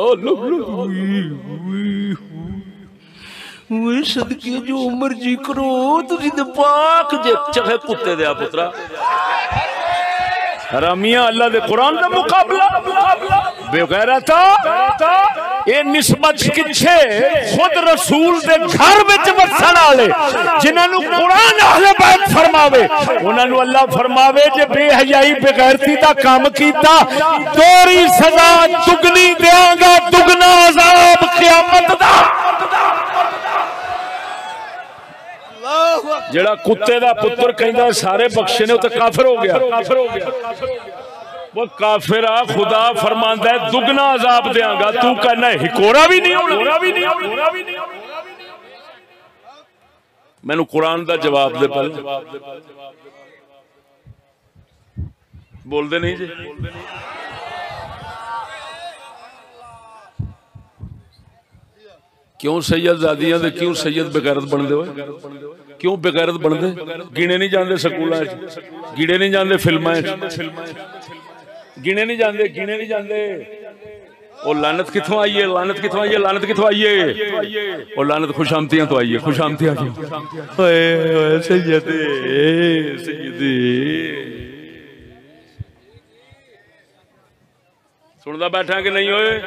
ہوئی صدقے جو عمر جی کرو تسی دے پاک جے چکھے کتے دیا پترا حرامیاں اللہ دے قرآن دا مقابلہ بے غیرتا یہ نسبت کچھے خود رسول دے گھر وچ وسن والے جنہاں نو قرآن اہل بیت فرماوے انہاں نو اللہ فرماوے جے بے حیائی بے غیرتی دا کام کیتا دوری سزا دگنی دیاں گا دگنا عذاب قیامت دا جڑا کتے دا پتر کہندا سارے بخشے نے او تے کافر ہو گیا وہ کافر خدا فرماندا ہے دگنا عذاب دیاں گا تو کہنا ہے ہکورا بھی نہیں ہونا میں نے قرآن دا جواب دے پہلے بول دے نہیں جی کیوں سید زادیاں دے کیوں سید بغیرت بن دے ہوئے کیوں بغیرت بن دے گینے نہیں جاندے سکولہ گینے نہیں جاندے فلمیں گینے نہیں جاندے وہ لعنت کتھوں آئیے لعنت کتھوں آئیے وہ لعنت خوش آمتیاں تو آئیے خوش آمتیاں کیوں سیدی سندا بیٹھا کہ نہیں ہوئے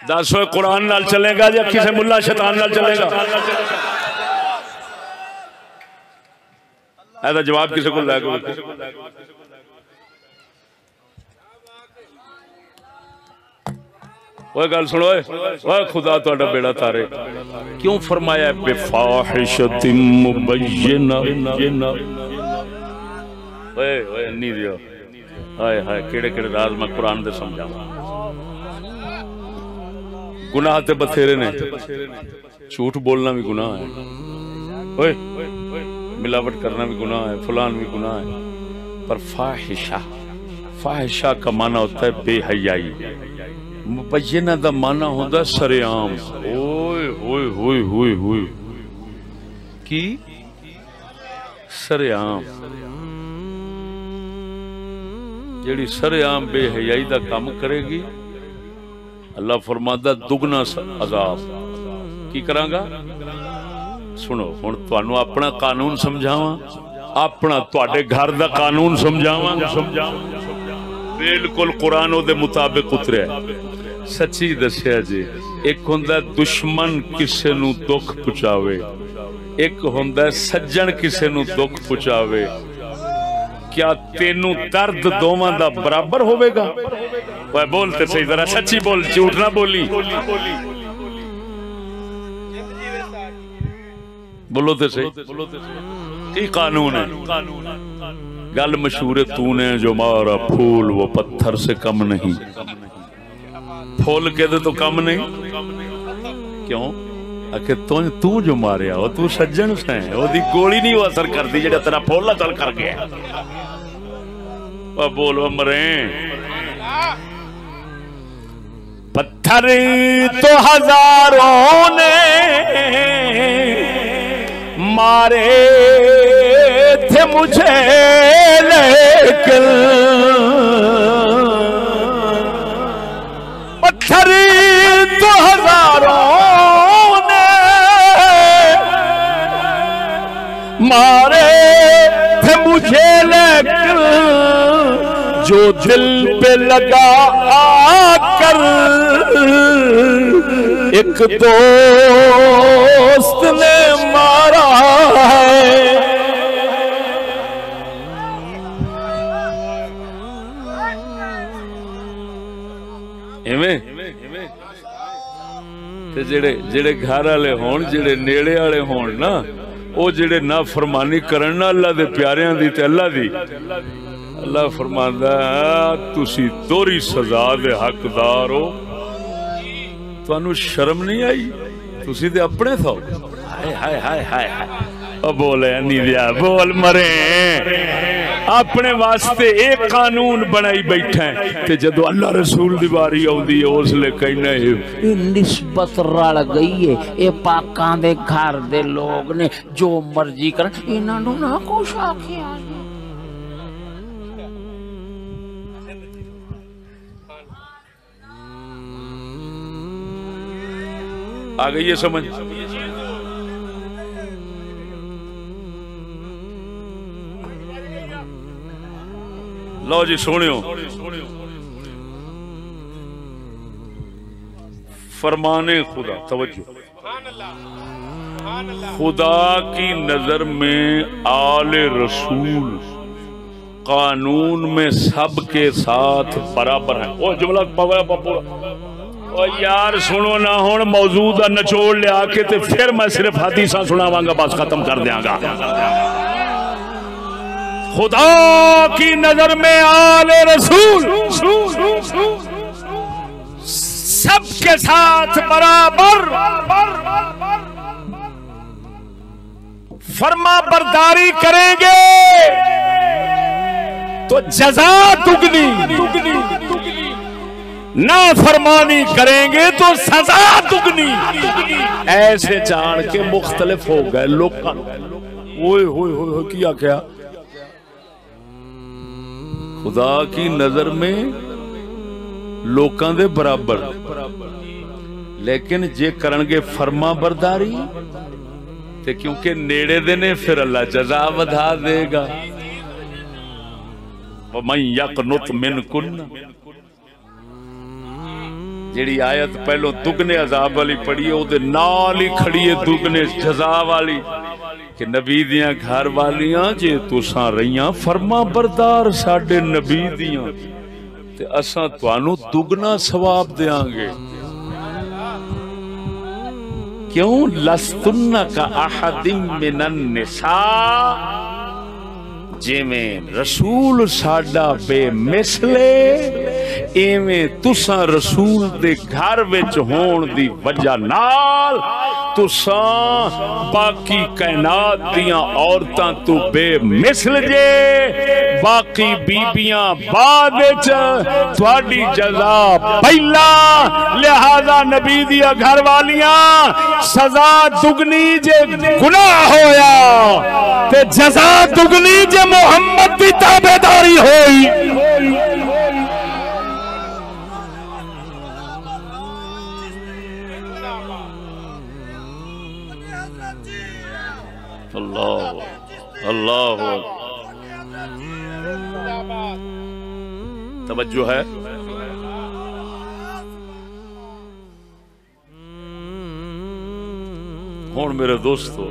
دس ہوئے قرآن نال چلے گا یا کسی ملا شیطان نال چلے گا ایسا جواب کسی کو لے گا وہ گل سنو اے خدا تہاڈا بیڑا تارے کیوں فرمایا بفاحشۃ مبینہ اوئے نہیں دیو ہائے ہائے کیڑے کیڑے راز میں قرآن دے سمجھاواں گناہ تے بتھیرے نے جھوٹ بولنا بھی گناہ ہے اوئے ملاوٹ کرنا بھی گناہ ہے فلان بھی گناہ ہے پر فاحشہ کا معنی ہوتا ہے بے حیائی مبینہ دا معنی ہوتا ہے سرعام اوئے ہوئے ہوئے ہوئے ہوئے کی سرعام جیڑی سرعام بے حیائی دا کام کرے گی اللہ فرماتا دگنا عذاب کی کراں گا سنو ہن تانوں اپنا قانون سمجھاواں اپنا تواڈے گھر دا قانون سمجھاواں بالکل قرآن دے مطابق اتریا سچی دسیا جی ایک ہوندا دشمن کسے نو دکھ پہنچاوے ایک ہوندا سجن کسے نو دکھ پہنچاوے کیا تینوں درد دوواں دا برابر ہوے گا وہ بولتے صحیح ذرا سچی بول جھوٹ نہ بولی بولو تے صحیح کی قانون ہے گل مشہور ہے تو نے جو مارا پھول وہ پتھر سے کم نہیں پھول کے دے تو کم نہیں کیوں کہ تو جو ماریا ہو تو سجن سے وہ دی گولی نہیں وہ اثر کر دی جڑا تیرا پھول چل کر گیا وہ بول وہ مریں پتھر تو ہزاروں نے مارے تھے مجھے لیکن پتھر تو ہزاروں نے مارے تھے مجھے لیکن جو دل پہ لگا آ کر ایک دوست نے مارا ہے جڑے گھر والے ہون جڑے نیڑے والے ہون نا او جڑے نافرمانی کرن نا اللہ دے پیاریاں دی تے اللہ دی اللہ فرماندا ہے تسی دوری سزا دے حقدار ہو تانوں شرم نہیں آئی تسی تے اپنے تھو ہائے ہائے ہائے ہائے او بولے نہیں دیا بول مرے اپنے واسطے ایک قانون بنائی بیٹھا ہے تے جدو اللہ رسول دی باری آؤندی ہے اس لے کہنا ہے نسبت رل گئی ہے اے پاکاں دے گھر دے لوگ نے جو مرضی کرن انہاں نوں نہ کچھ آکھیا آ گئی ہے سمجھ لو جی سونیو فرمانے خدا، توجہ، خدا کی نظر میں آل رسول قانون میں سب کے ساتھ برابر ہیں. وہ جملہ پورا یار سنو نہ ہون موضوع دا نچوڑ لیا کے تے پھر میں صرف حدیثاں سناواں گا، بس ختم کر دیاں گا. خدا کی نظر میں آل رسول سب کے ساتھ برابر، فرما برداری کریں گے تو جزا دگنی، نافرمانی کریں گے تو سزا دگنی. ایسے جان کے مختلف ہو گئے لوگ. اوئے ہوئے ہوئے کیا کیا؟ خدا کی نظر میں لوکاں دے برابر، لیکن جے کرنگے فرما برداری تے کیونکہ نیڑے دینے پھر اللہ جزا ودھا دے گا. وَمَنْ يَقْنُطْ مِنْكُنَّ، جیڑی آیت پہلو دگنے عذاب والی پڑھی ہے او دے نال ہی کھڑی ہے دگنے جزا والی کہ نبی دیاں گھر والیاں جے تساں رہیاں فرما بردار ساڈے نبی دیاں تے اساں تانوں دگنا ثواب دیاں گے. کیوں؟ لستن کا احد من النساء، جے میں رسول ساڈا بے مثلے ایویں تساں رسول دے گھر وچ ہون دی وجہ نال تساں باقی کائنات دیاں عورتاں تو بے مثل جے. باقی بیبیاں بعد وچ تہاڈی جزا پہلا، لہذا نبی دیا گھر والیاں سزا دگنی جے گناہ ہویا تے جزا دگنی جے محمد دی تابعداری ہوئی. اللہ اللہ توجہ ہے. ہون میرے دوستو،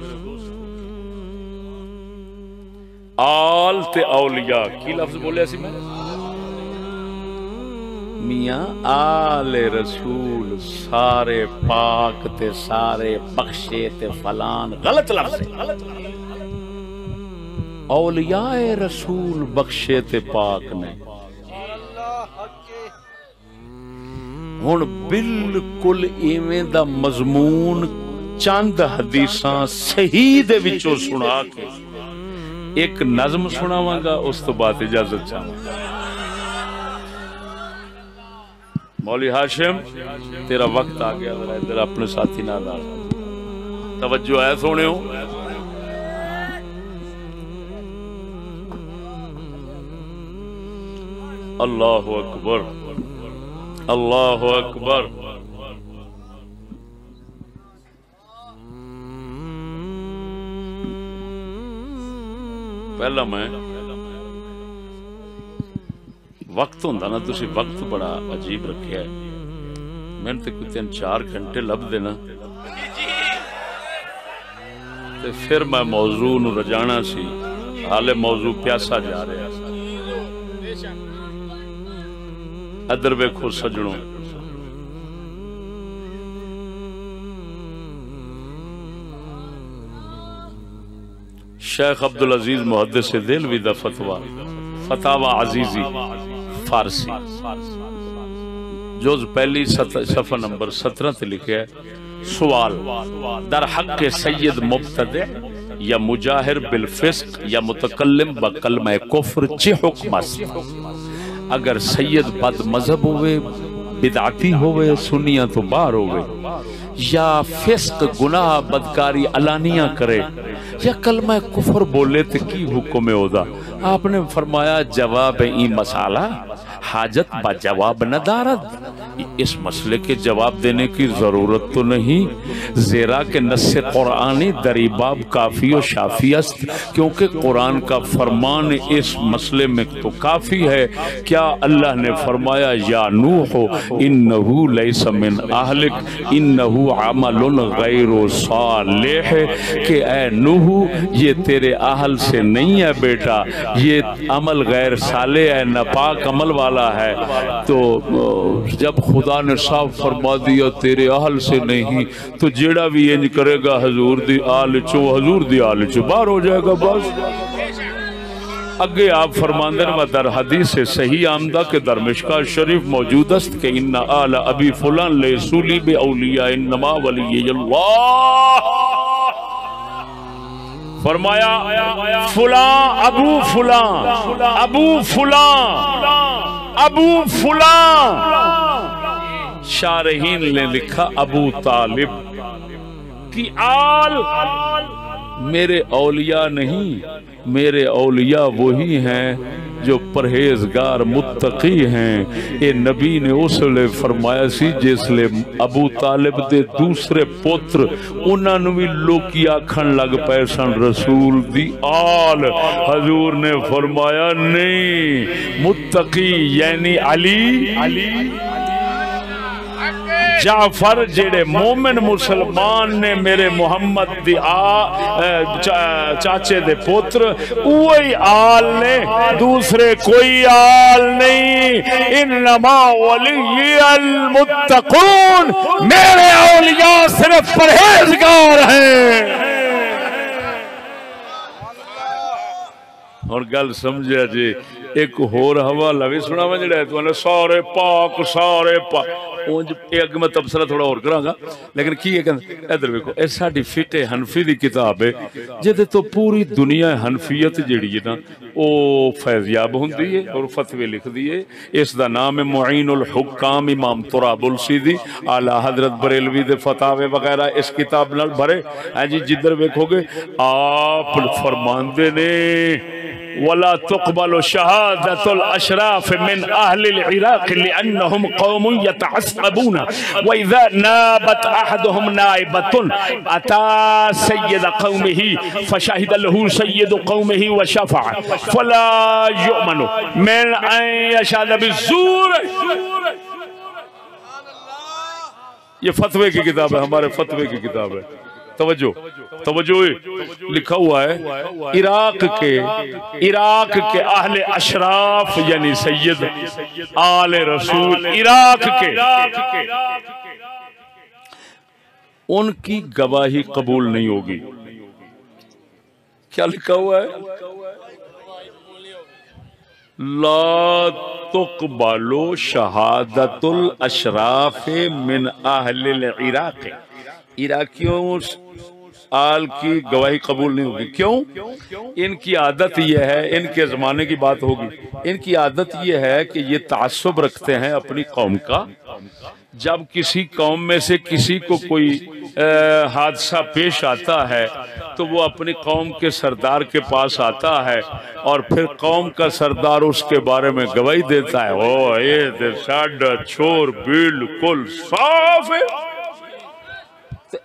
آل تے اولیاء کی لفظ بولے سی میں میاں آل رسول سارے پاک تے سارے بخشے تے فلان غلط لفظ ہے. اولیاء رسول بخشے تے پاک نے. ہن بالکل ایویں دا مضمون چند حدیثاں صحیح دے وچوں سنا کے ایک نظم سناواں گا، اس تو بعد اجازت چاہوں گا. مولی ہاشم تیرا وقت آ گیا، ذرا ادھر اپنے ساتھی نال توجہ ہے سونےو. اللہ اکبر اللہ اکبر. پہلا میں وقت ہوندا نا، تسی وقت بڑا عجیب رکھیا ہے. میں تے کوئی 3-4 گھنٹے لب دینا تے پھر میں موضوع نو رجانا سی، حالے موضوع پیاسا جا رہا. ادھر ویکھو سجنوں، شیخ عبدالعزیز محدث دہلوی دا فتاوی عزیزی فارسی جز پہلی صفحہ نمبر 17 تے لکھا ہے: سوال در حق سید مبتدع یا مجاہر بالفسق یا متکلم بکلمہ کفر چی حکم است؟ اگر سید بد مذہب ہوئے، بدعتی ہوئے، سنیاں تو باہر ہوئے، یا فسق گناہ بدکاری علانیہ کرے، یا کلمہ کفر بولے تو کی حکم ہودا؟ آپ نے فرمایا جواب این مسئلہ حاجت با جواب نہ دارد. اس مسئلے کے جواب دینے کی ضرورت تو نہیں، زیرا کہ نص قرآنی دری باب کافی و شافی است، کیونکہ قرآن کا فرمان اس مسئلے میں تو کافی ہے۔ کیا اللہ نے فرمایا یا نوح انہو لیس من اہلک انہو عمل غیر صالح، کہ اے نوح یہ تیرے اہل سے نہیں ہے بیٹا، یہ عمل غیر صالح ہے، ناپاک عمل والا ہے۔ تو جب خدا نے صاف فرما دیا تیرے اہل سے نہیں، تو جیڑا بھی انج کرے گا حضور دی آل چو باہر ہو جائے گا۔ بس اگے آپ فرماندن و در حدیث صحیح آمدہ کے در مشکاۃ شریف موجود است کہ ان آل ابی فلان لیسولی بے اولیاء انما ولی اللہ، فرمایا فلاں ابو فلاں شارحین نے لکھا ابو طالب کی آل میرے اولیاء نہیں، میرے اولیاء وہی ہیں جو پرہیزگار متقی ہیں۔ اے نبی نے اس لئے فرمایا سی جس لئے ابو طالب دے دوسرے پوتر انہاں نو بھی لوکی آکھن لگ پیسن رسول دی آل۔ حضور نے فرمایا نہیں، متقی یعنی علی جعفر جڑے مومن مسلمان نے میرے محمد دی چاچے دے پوتر وہی آل نے، دوسرے کوئی آل نہیں۔ انما ولی المتقون، میرے اولیاء صرف پرہیزگار ہیں۔ اور گل سمجھا جی ایک ہور حوالہ بھی سنا میں جڑا ہے تو سارے پاک اگ میں تبصرہ تھوڑا اور کراں گا، لیکن کی ہے کہ ادھر ویکھو اے ساڈی فقہ حنفی دی کتاب ہے جدے تو پوری دنیا حنفیت جڑی ہے نا او فیض یاب ہوندی ہے اور فتوی لکھ دی ہے۔ اس دا نام ہے معین الحکام امام تراب السیدی، اعلی حضرت بریلوی دے فتاوی وغیرہ اس کتاب نال بھرے ہیں جی۔ جدھر ویکھو گے آپ فرماندے نے ولا تقبل شهادة الأشراف من أهل العراق لأنهم قوم يتعصبون وإذا نابت أحدهم نائبة أتى سيد قومه فشهد له سيد قومه وشفع فلا يؤمن من أن يشهد بالزور۔ یہ فتوے کی کتاب ہے، ہمارے فتوے کی کتاب ہے۔ توجہ لکھا ہوا ہے عراق کے اہل اشراف یعنی سید آل رسول عراق کے، ان کی گواہی قبول نہیں ہوگی۔ کیا لکھا ہوا ہے؟ لا تقبل شہادت الاشراف من اہل العراق، عراقیوں آل کی گواہی قبول نہیں ہوگی۔ کیوں؟ ان کی عادت یہ ہے، ان کے زمانے کی بات ہوگی، ان کی عادت یہ ہے کہ یہ تعصب رکھتے ہیں اپنی قوم کا۔ جب کسی قوم میں سے کسی کو کوئی حادثہ پیش آتا ہے تو وہ اپنی قوم کے سردار کے پاس آتا ہے اور پھر قوم کا سردار اس کے بارے میں گواہی دیتا ہے، او یہ تے ساڈا چھور بالکل صاف ہے،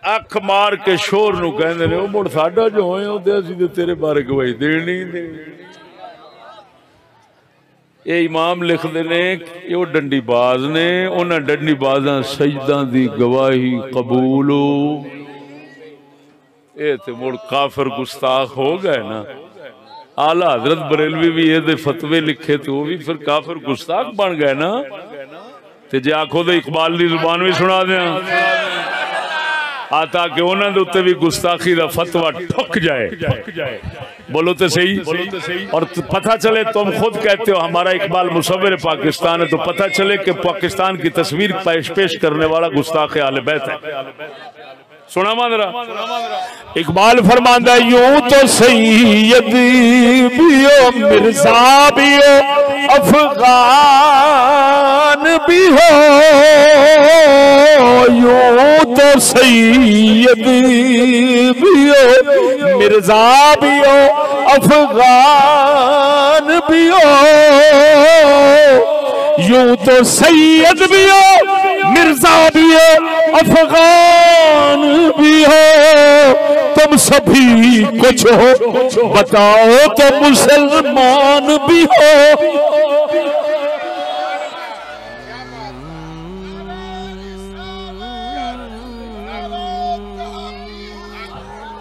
اکھ مار کے شور نو کہندے نے او مڑ ساڈا جو ہوئے او تے اسی تے تیرے بارے گواہی دینی دینی۔ اے امام لکھ دے نے او ڈنڈی باز نے، انہاں ڈنڈی بازاں سجداں دی گواہی قبولو، اے تے مڑ کافر گستاخ ہو گئے نا۔ اعلی حضرت بریلوی بھی یہ دے فتوے لکھے تو وہ بھی پھر کافر گستاخ بن گئے نا۔ تے جے آکھو دے اقبال دی زبان بھی سنا دیاں آتا کہ انہوں نے اتے بھی گستاخی دا فتوہ ٹھک جائے۔ بولو تے صحیح، اور پتہ چلے، تم خود کہتے ہو ہمارا اقبال مصور پاکستان ہے، تو پتہ چلے کہ پاکستان کی تصویر پیش کرنے والا گستاخ اہل بیت ہے۔ سنا ماندرا اقبال فرماندہ یوں تو سید بھی ہو، مرزا بھی ہو، افغان بھی ہو، یوں تو سید بھی ہو، مرزا بھی ہو، افغان بھی ہو، یوں تو سید بھی ہو، مرزا بھی ہو افغان بھی ہو تم سبھی کچھ ہو بتاؤ تو مسلمان بھی ہو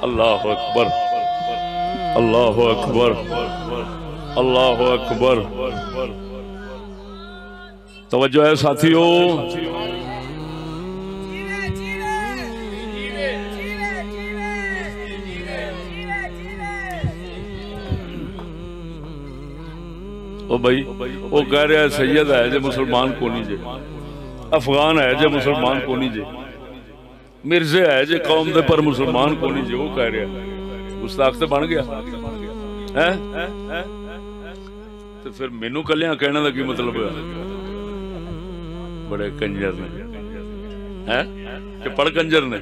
اللہ اکبر اللہ اکبر اللہ اکبر توجہ ہے ساتھیو او بھائی وہ کہہ رہا ہے سید ہے جو مسلمان کو نہیں جے افغان ہے جو مسلمان کو نہیں جے مرزے ہے جو قوم دے پر مسلمان کو نہیں جے وہ کہہ رہا ہے گستاخ تے بن گیا تو پھر مینوں کلیاں کہنے دا کی مطلب ہے بڑے کنجر نے کہ پڑھ کنجر نے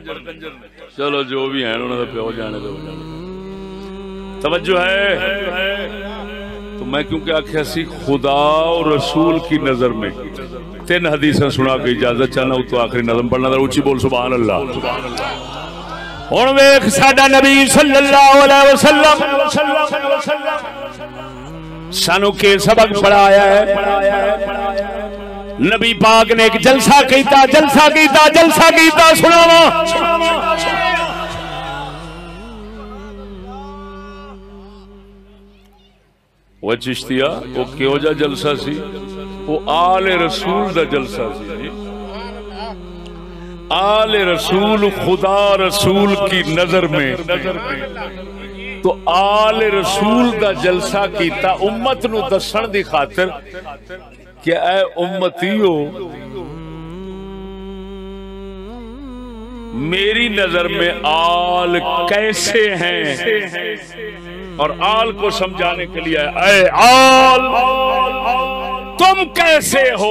چلو جو بھی ہیں انہوں نے پیو جانے دے توجہ ہے تو میں کیونکہ آخیا سی خدا اور رسول کی نظر میں 3 حدیثیں سنا کے اجازت چاہنا تو آخری نظم پڑھنا تھا اونچی بول سبحان اللہ ہن ویکھ ساڈا نبی صلی اللہ علیہ وسلم سانو کے سبق پڑھایا ہے نبی پاک نے ایک جلسہ کیتا سناواں وہ چشتیا وہ کیوں جا جلسہ سی وہ آل رسول دا جلسہ سی آل رسول خدا رسول کی نظر میں تو آل رسول دا جلسہ کیتا امت نو دسن دی خاطر کہ اے امتیو میری نظر میں آل کیسے ہیں اور آل کو سمجھانے کے لیے اے آل تم کیسے ہو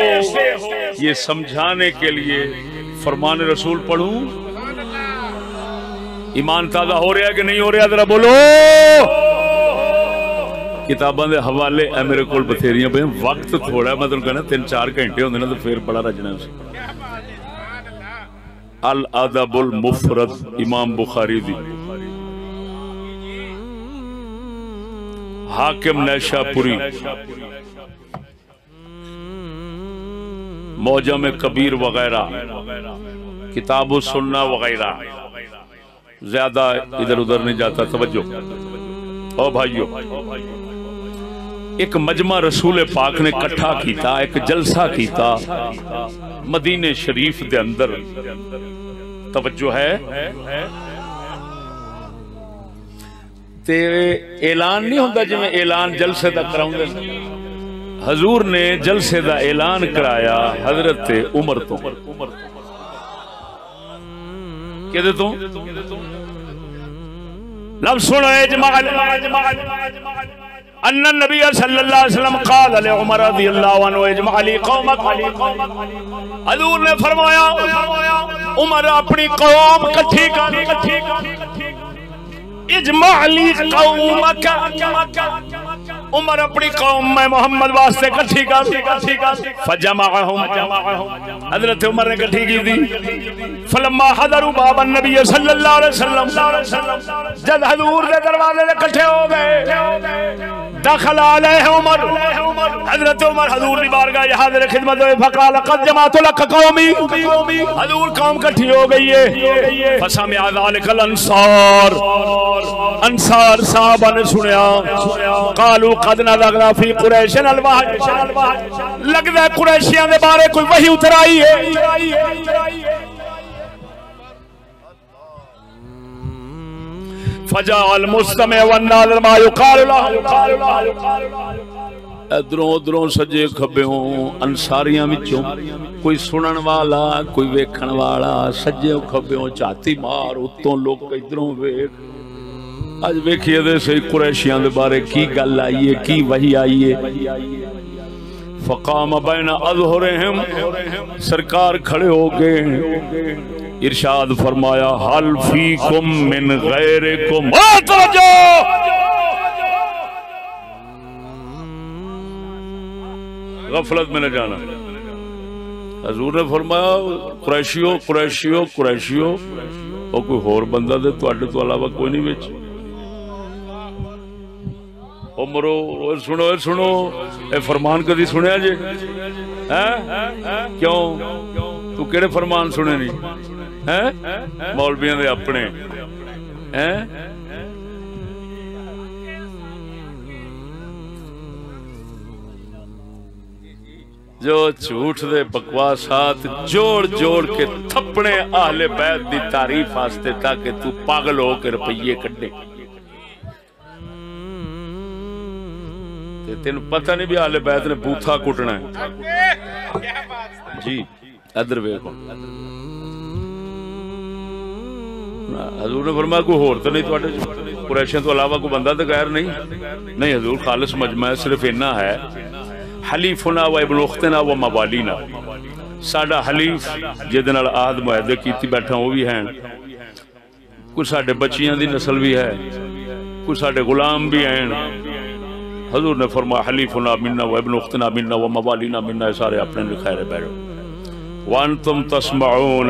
یہ سمجھانے کے لیے فرمان رسول پڑھوں ایمان تازہ ہو رہا ہے کہ نہیں ہو رہا ذرا بولو کتاباں دے حوالے اے میرے کول بتھیریاں پہ وقت تھوڑا ہے میں تانوں کہنا 3-4 گھنٹے ہوندے نا تو پھر بڑا رجنا سی الادب المفرد امام بخاری دی حاکم نیشاپوری معجم کبیر وغیرہ کتاب السنہ وغیرہ زیادہ ادھر ادھر نہیں جاتا توجہ او بھائیو ایک مجمع رسول پاک نے کٹھا کیتا ایک جلسہ کیتا مدینے شریف دے اندر توجہ ہے تے اعلان نہیں ہوتا جی میں اعلان جلسے دا کراؤں دے حضور نے جلسے دا اعلان کرایا حضرت عمر تو کہہ دے تو لفظ سنو اجماع ان النبی صلی اللہ علیہ وسلم قال لعمر رضی اللہ عنہ اجمع لی قومک حضور نے فرمایا عمر اپنی قوم کٹھی کر اجمع لی قومک عمر اپنی قوم میں محمد واسطے کٹھی کر فجمعہم حضرت عمر نے کٹھی کی دی فلما حضروا باب النبی صلی اللہ علیہ وسلم جب حضور کے دروازے سے کٹھے ہو گئے دخل علیہ عمر حضرت عمر حضور کی بارگاہ حاضر خدمت ہوئے فقال قد جمعت لک قومی حضور قوم کٹھی ہو گئی ہے فسمع ذلك الانصار انصار صحابہ نے سنیا قالوا قد نزل فی قریش الوحی لگتا ہے قریشیاں دے بارے کوئی وحی اتر آئی ہے فجاء المستمع والناظر ما يقال له ادھروں ادھروں سجے کھبیوں انصاریاں وچوں کوئی سنن والا کوئی ویکھن والا سجے کھبیوں چاتی مار اتوں لوگ ادھروں ویکھ اج ویکھیے دے صحیح قریشیاں دے بارے کی گل آئی ہے کی وحی آئی ہے فقام بین اظہرہم سرکار کھڑے ہو گئے ارشاد فرمایا حل فیکم من غیرکم توجہ غفلت میں نہ جانا حضور نے فرمایا قریشیو قریشیو قریشیو اور کوئی ہور بندہ دے تواڈے تو علاوہ کوئی نہیں وچ او مرو سنو اے فرمان کدی سنیا جی کیوں تو کیڑے فرمان سنے نہیں مولویاں دے اپنے جو جھوٹ دے بکواسات جوڑ جوڑ کے تھپنے اہل بیت دی تعریف واسطے تاکہ تو پاگل ہو کے روپیے کڈے تین پتہ نہیں بھی اہل بیت نے بوتھا کٹنا ہے جی ادھر ویکھو حضور نے فرمایا کوئی ہور تو نہیں تواڈے قریشیاں تو علاوہ کوئی بندہ تو غیر نہیں حضور خالص مجمع ہے صرف اتنا ہے حلیفنا و ابن اختنا و موالینا ساڈا حلیف جہدے نال عہد معاہدے کیتی بیٹھا وہ بھی ہیں کوئی ساڈے بچیاں دی نسل بھی ہے کوئی ساڈے غلام بھی ہیں حضور نے فرمایا حلیفنا منا و ابن اختنا منا و موالینا منا سارے اپنے لکھائے بیٹھو وانتم تسمعون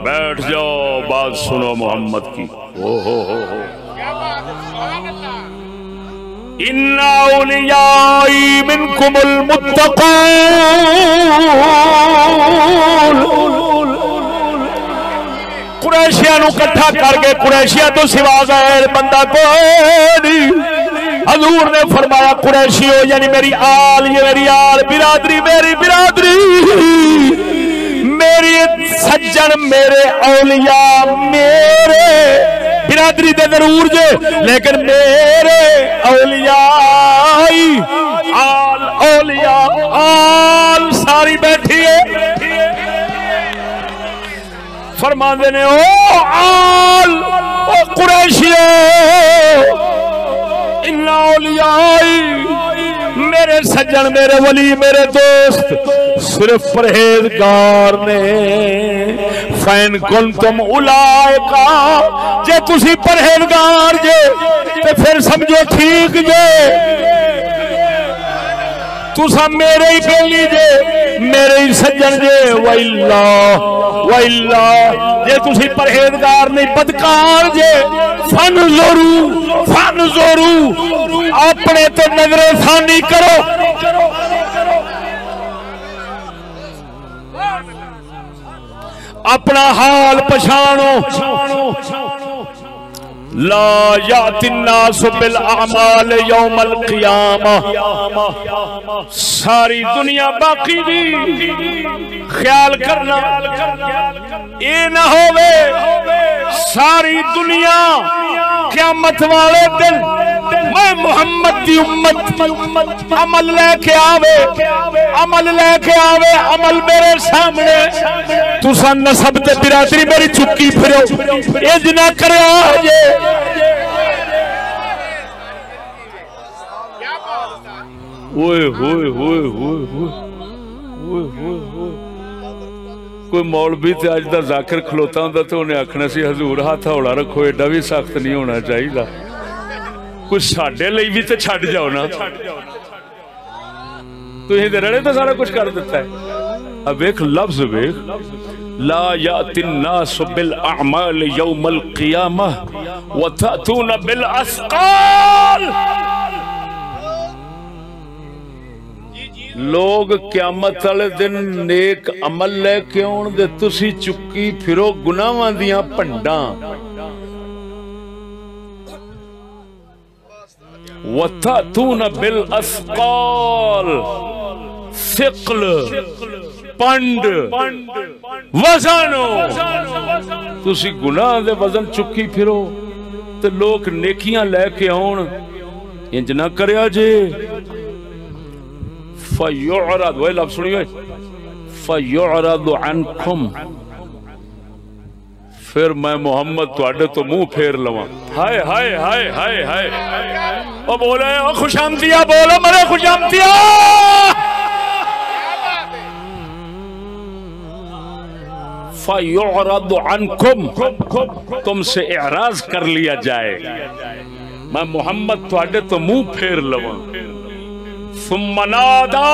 بیٹھ جاؤ بات سنو محمد کی ان اولیائی منکم المتقون قریشیاں نو کٹھا کر کے قریشیاں تو سوا غیر بندہ کوئی حضور نے فرمایا قریشیو یعنی میری آل یہ میری آل برادری میری برادری میری سجن میرے اولیاء میرے برادری دے ضرور جے لیکن میرے اولیاء آل اولیاء آل ساری بیٹھی ہے فرماندے نے او آل او قریشیو ان اولیائی میرے سجن میرے ولی میرے دوست صرف پرہیزگار نے فین کنتم اولائکا جے تسی پرہیزگار جے تے پھر سمجھو ٹھیک جے تسا میرے ہی بیلی جے میرے ہی سجن جے وَإِلَّا جے تسی پرہیزگار نہیں بدکار جے فَنْظُرُوا اپنے تے نظر ثانی کرو اپنا حال پچھانو لا یأتی الناس بالاعمال یوم القیامہ ساری دنیا باقی دی خیال کرنا اے نہ ہوئے ساری دنیا قیامت والے دن میں محمد دی امت عمل لے کے آوے عمل میرے سامنے تسا نسب تے برادری میری چکی پھرو اج نہ کریا جے اوئے ہوئے ہوئے ہوئے ہوئے کوئی مولوی تے اج دا ذاکر کھلوتا ہوندا تے انہیں آکھنا سی حضور ہاتھ ہولا رکھو ایڈا بھی سخت نہیں ہونا چاہیے کوئی ساڈے لئی بھی تے چھڈ جاؤ نا تسی تے رڑے تے سارا کچھ کر دیتا ہے اب ایک لفظ ویکھ لا یأتی الناس بالاعمال یوم القیامہ وتأتون بالاثقال لوگ قیامت والے دن نیک عمل لے کے آن دے تسی چکی پھرو گناہاں دیاں پنڈاں وَتَأْتُونَ بِالْأَثْقَالِ ثقل پنڈ وزنو تسی گناہ دے وزن چکی پھرو تے لوگ نیکیاں لے کے آن انج نہ کریا جے فَيُعْرَضُ وہی لفظ سنی ہوئے فَيُعْرَضُ عَنْكُمْ پھر میں محمد تو اڈے تو منہ پھیر لواں ہائے ہائے ہائے ہائے ہائے او بولے او خوش آمدیا بولو مرے خوش آمدیا فَيُعْرَضُ عَنْكُمْ تم سے اعراض کر لیا جائے میں محمد تو اڈے تو منہ پھیر لواں ثم نادا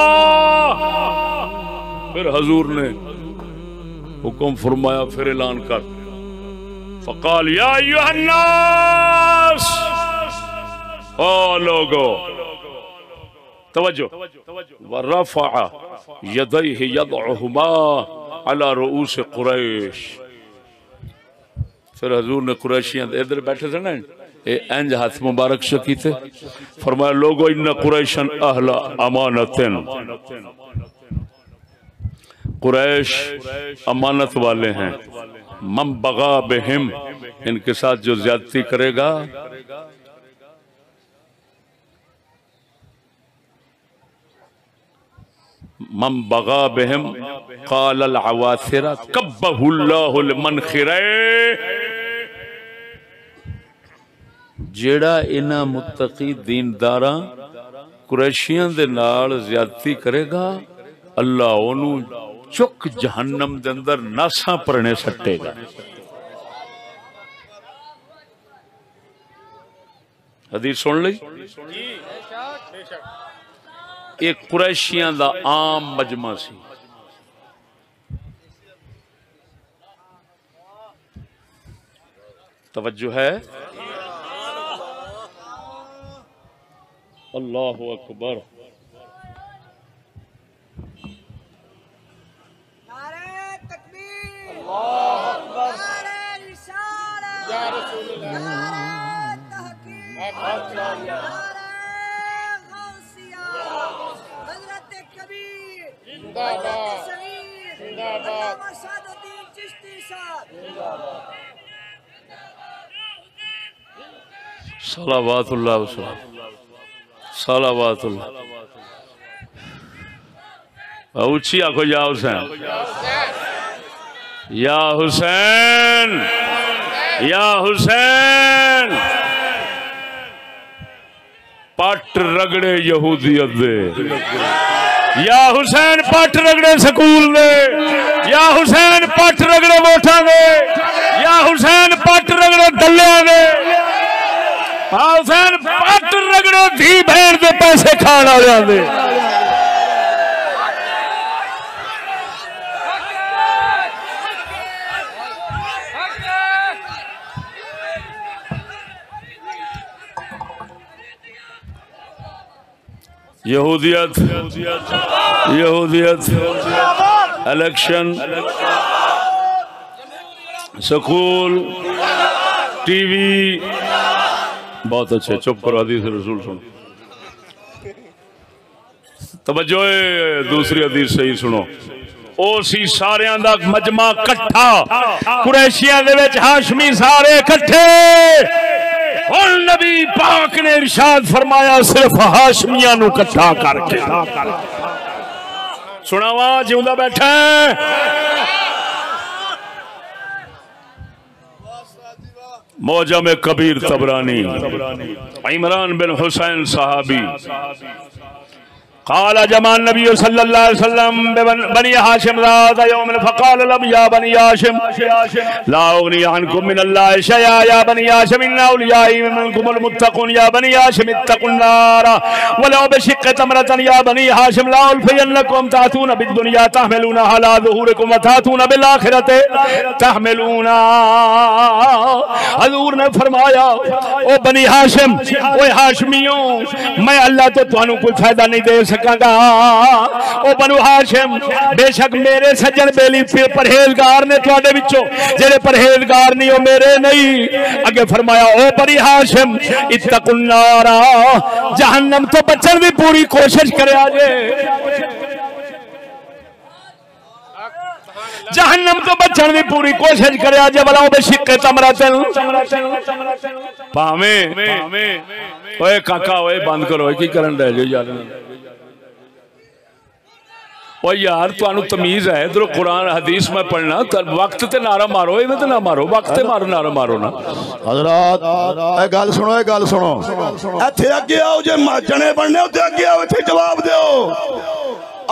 پھر حضور نے حکم فرمایا پھر اعلان کر فقال یا ایھا الناس او لوگو توجہ ورفع یدیہ یضعہما علی رؤوس قریش پھر حضور نے قریشیاں ادھر بیٹھے تھے نا انج ہاتھ مبارک شکیتے فرمایا لوگو ان قریشن اہل امانتن قریش امانت والے ہیں من بغا بہم ان کے ساتھ جو زیادتی کرے گا من بغا بہم قال العواثر کبہ اللہ المنخر جیڑا انہاں متقی دینداراں قریشیاں دے نال زیادتی کرے گا اللہ انہوں چک جہنم دے اندر ناساں پرنے سٹے گا حدیث سن لئی ایک قریشیاں دا عام مجمع سی توجہ ہے اللہ اکبر صلوات اللہ وسلم صلوات اللہ اونچی آنکھو یا حسین یا حسین یا حسین پٹ رگڑے یہودیت دے یا حسین پٹ رگڑے سکول دے یا حسین پٹ رگڑے ووٹاں دے یا حسین پٹ رگڑے دلیاں دے حسین پٹ رگڑے دھی بہن دے پیسے کھانا والے دے یہودیت یہودیت الیکشن سکول ٹی وی بہت اچھے چپ کرو حدیث رسول سنو توجہ دوسری حدیث صحیح سنو او سی سارے دا مجمع کٹھا قریشیاں دے وچ ہاشمی سارے کٹھے اور نبی پاک نے ارشاد فرمایا صرف ہاشمیاں نو کٹھا کر کے سناواں جیوندا بیٹھا موجم کبیر طبرانی عمران بن حسین صحابی قال جمع النبي صلى الله عليه وسلم بني هاشم ذات يوم فقال لهم يا بني هاشم لا أغني عنكم من الله شيئا يا بني هاشم إن أوليائي منكم المتقون يا بني هاشم اتقوا النار ولو بشق تمرة يا بني هاشم لا ألفينكم تأتون بالدنيا تحملون على ظهوركم وتأتون بالآخرة تحملون حضور نے فرمایا او بنی ہاشم او ہاشمیوں میں اللہ تو تانوں کوئی فائدہ نہیں دے سکاں گا او بنو ہاشم بے شک میرے سجن بیلی پرہیزگار نے تواڈے وچوں جڑے پرہیزگار نہیں او میرے نہیں اگے فرمایا او بنی ہاشم اتقوا النار جہنم تو بچن دی پوری کوشش کریا جے جہنم تو بچن دی پوری کوشش کریا جے بلاؤ بے شق تمرتن پاویں اوے کاکا اوے بند کرو کی کرن دے جو یار او یار تانوں تمیز ہے ادھر قرآن حدیث میں پڑھنا وقت تے نعرہ مارو ایویں تے نہ مارو وقت تے مارو نعرہ مارو نا حضرات اے گل سنو ایتھے اگے آؤ جے جنے بننے تے اگے آؤ ایتھے جواب دیو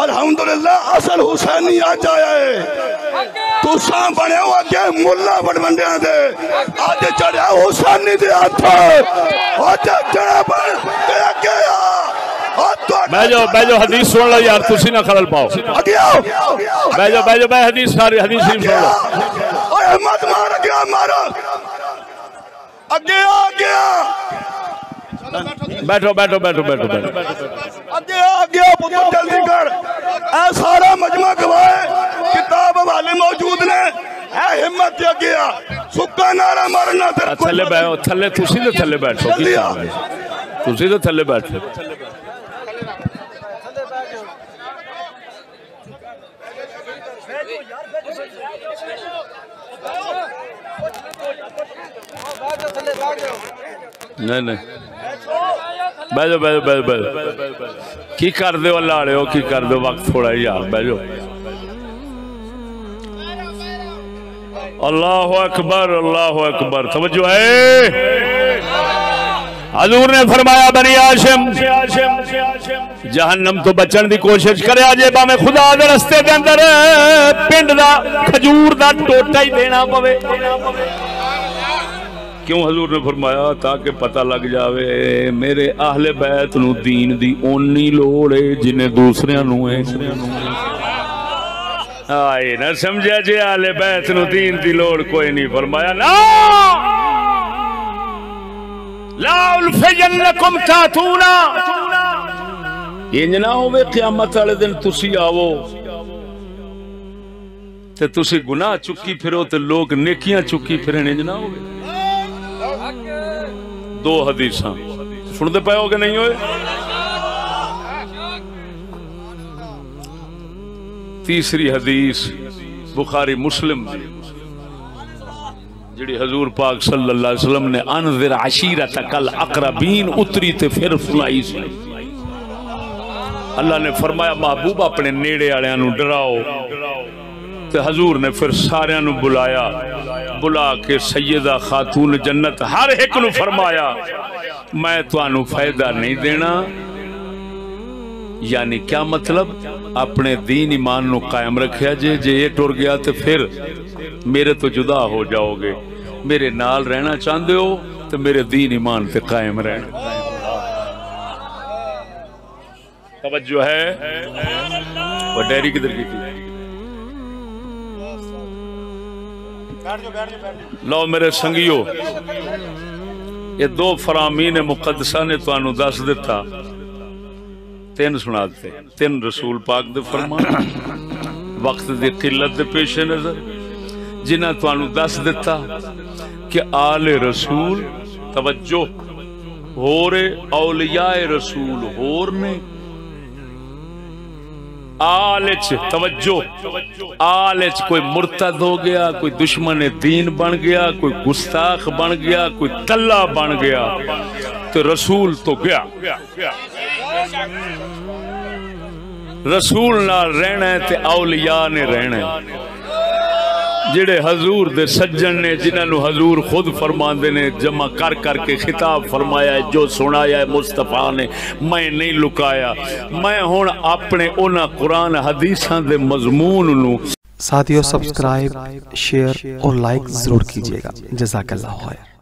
الحمدللہ اصل حسینی آج آیا ہے تو ساں بنے ہو اگے ملا بڑھمنڈیاں دے آج چڑھا حسینی دے ہاتھ آج چڑھا بڑھ دے اگے آ بہ جاؤ حدیث سن لو یار تسی نہ خلل پاؤ بہ جاؤ بہ حدیث ساری حدیث سن لو اوے ہمت مار گیا مارو اگے آ گیا بیٹھو اگے آ گیا پتر جلدی کر اے سارا مجمع گواہ کتاب حوالے موجود نے اے ہمت اگے آ سکا نعرہ مارنا تھلے بیٹھو تھلے تسی تے تھلے بیٹھو تسی تے تھلے بیٹھو نہیں بہ جاؤ کی کر دے اللہ آڑے ہو کی کر دے وقت تھوڑا ہی یار بہ جاؤ اللہ اکبر توجہ ہے حضور نے فرمایا بنی ہاشم جہنم تو بچن دی کوشش کرے آجے با میں خدا دے رستے دے اندر پنڈ دا کھجور دا ٹوٹا ہی دینا پوے کیوں حضور نے فرمایا تاکہ پتہ لگ جاوے میرے اہل بیت نو دین دی اونی لوڑ ہے جنہیں دوسریاں نو ہے آئے نہ سمجھا جے اہل بیت نو دین دی لوڑ کوئی نہیں فرمایا نا لا الفجنکم تاتونا یہ نہ ہوئے قیامت والے دن تسی آو تے تسی گناہ چکی پھرو تے لوگ نیکیاں چکی پھرنے نہ ہوئے دو حدیثاں سن دے پائے ہو کہ نہیں ہوئے تیسری حدیث بخاری مسلم جڑی حضور پاک صلی اللہ علیہ وسلم نے انذر عشیرتک الاقربین اتری تے پھر سنائی سی اللہ نے فرمایا محبوب اپنے نیڑے آلیاں نو ڈراؤ تے حضور نے پھر ساریاں نو بلایا بلا کے سیدہ خاتون جنت ہر ایک نو فرمایا میں توانو فائدہ نہیں دینا یعنی کیا مطلب اپنے دین ایمان نو قائم رکھیا جے یہ ٹر گیا تو پھر میرے تو جدا ہو جاؤ گے میرے نال رہنا چاہندے ہو تو میرے دین ایمان تے قائم رہنا توجہ ہے وہ ڈیری کدھر کی تھی لو میرے سنگیو یہ دو فرامین مقدسہ نے تو انو دس دیتا تین سنا دیتے تین رسول پاک دے فرمان وقت دے قلت دے پیش نظر جنہ تو انو دس دیتا کہ آل رسول توجہ ہورے اولیاء رسول ہور نے آلچ توجہ آلچ کوئی مرتد ہو گیا کوئی دشمن دین بن گیا کوئی گستاخ بن گیا کوئی تلہ بن گیا تو رسول تو گیا رسول نہ رہنا ہے تے اولیاء نے رہنا ہے جڑے حضور دے سجن نے جنہاں نو حضور خود فرماندے نے جمع کر کر کے خطاب فرمایا ہے جو سنایا ہے مصطفیٰ نے میں نہیں لکایا میں ہن اپنے انہاں قرآن حدیثاں دے مضمون نو ساتھیو سبسکرائب شیئر اور لائک ضرور کیجئے گا جزاک اللہ خیر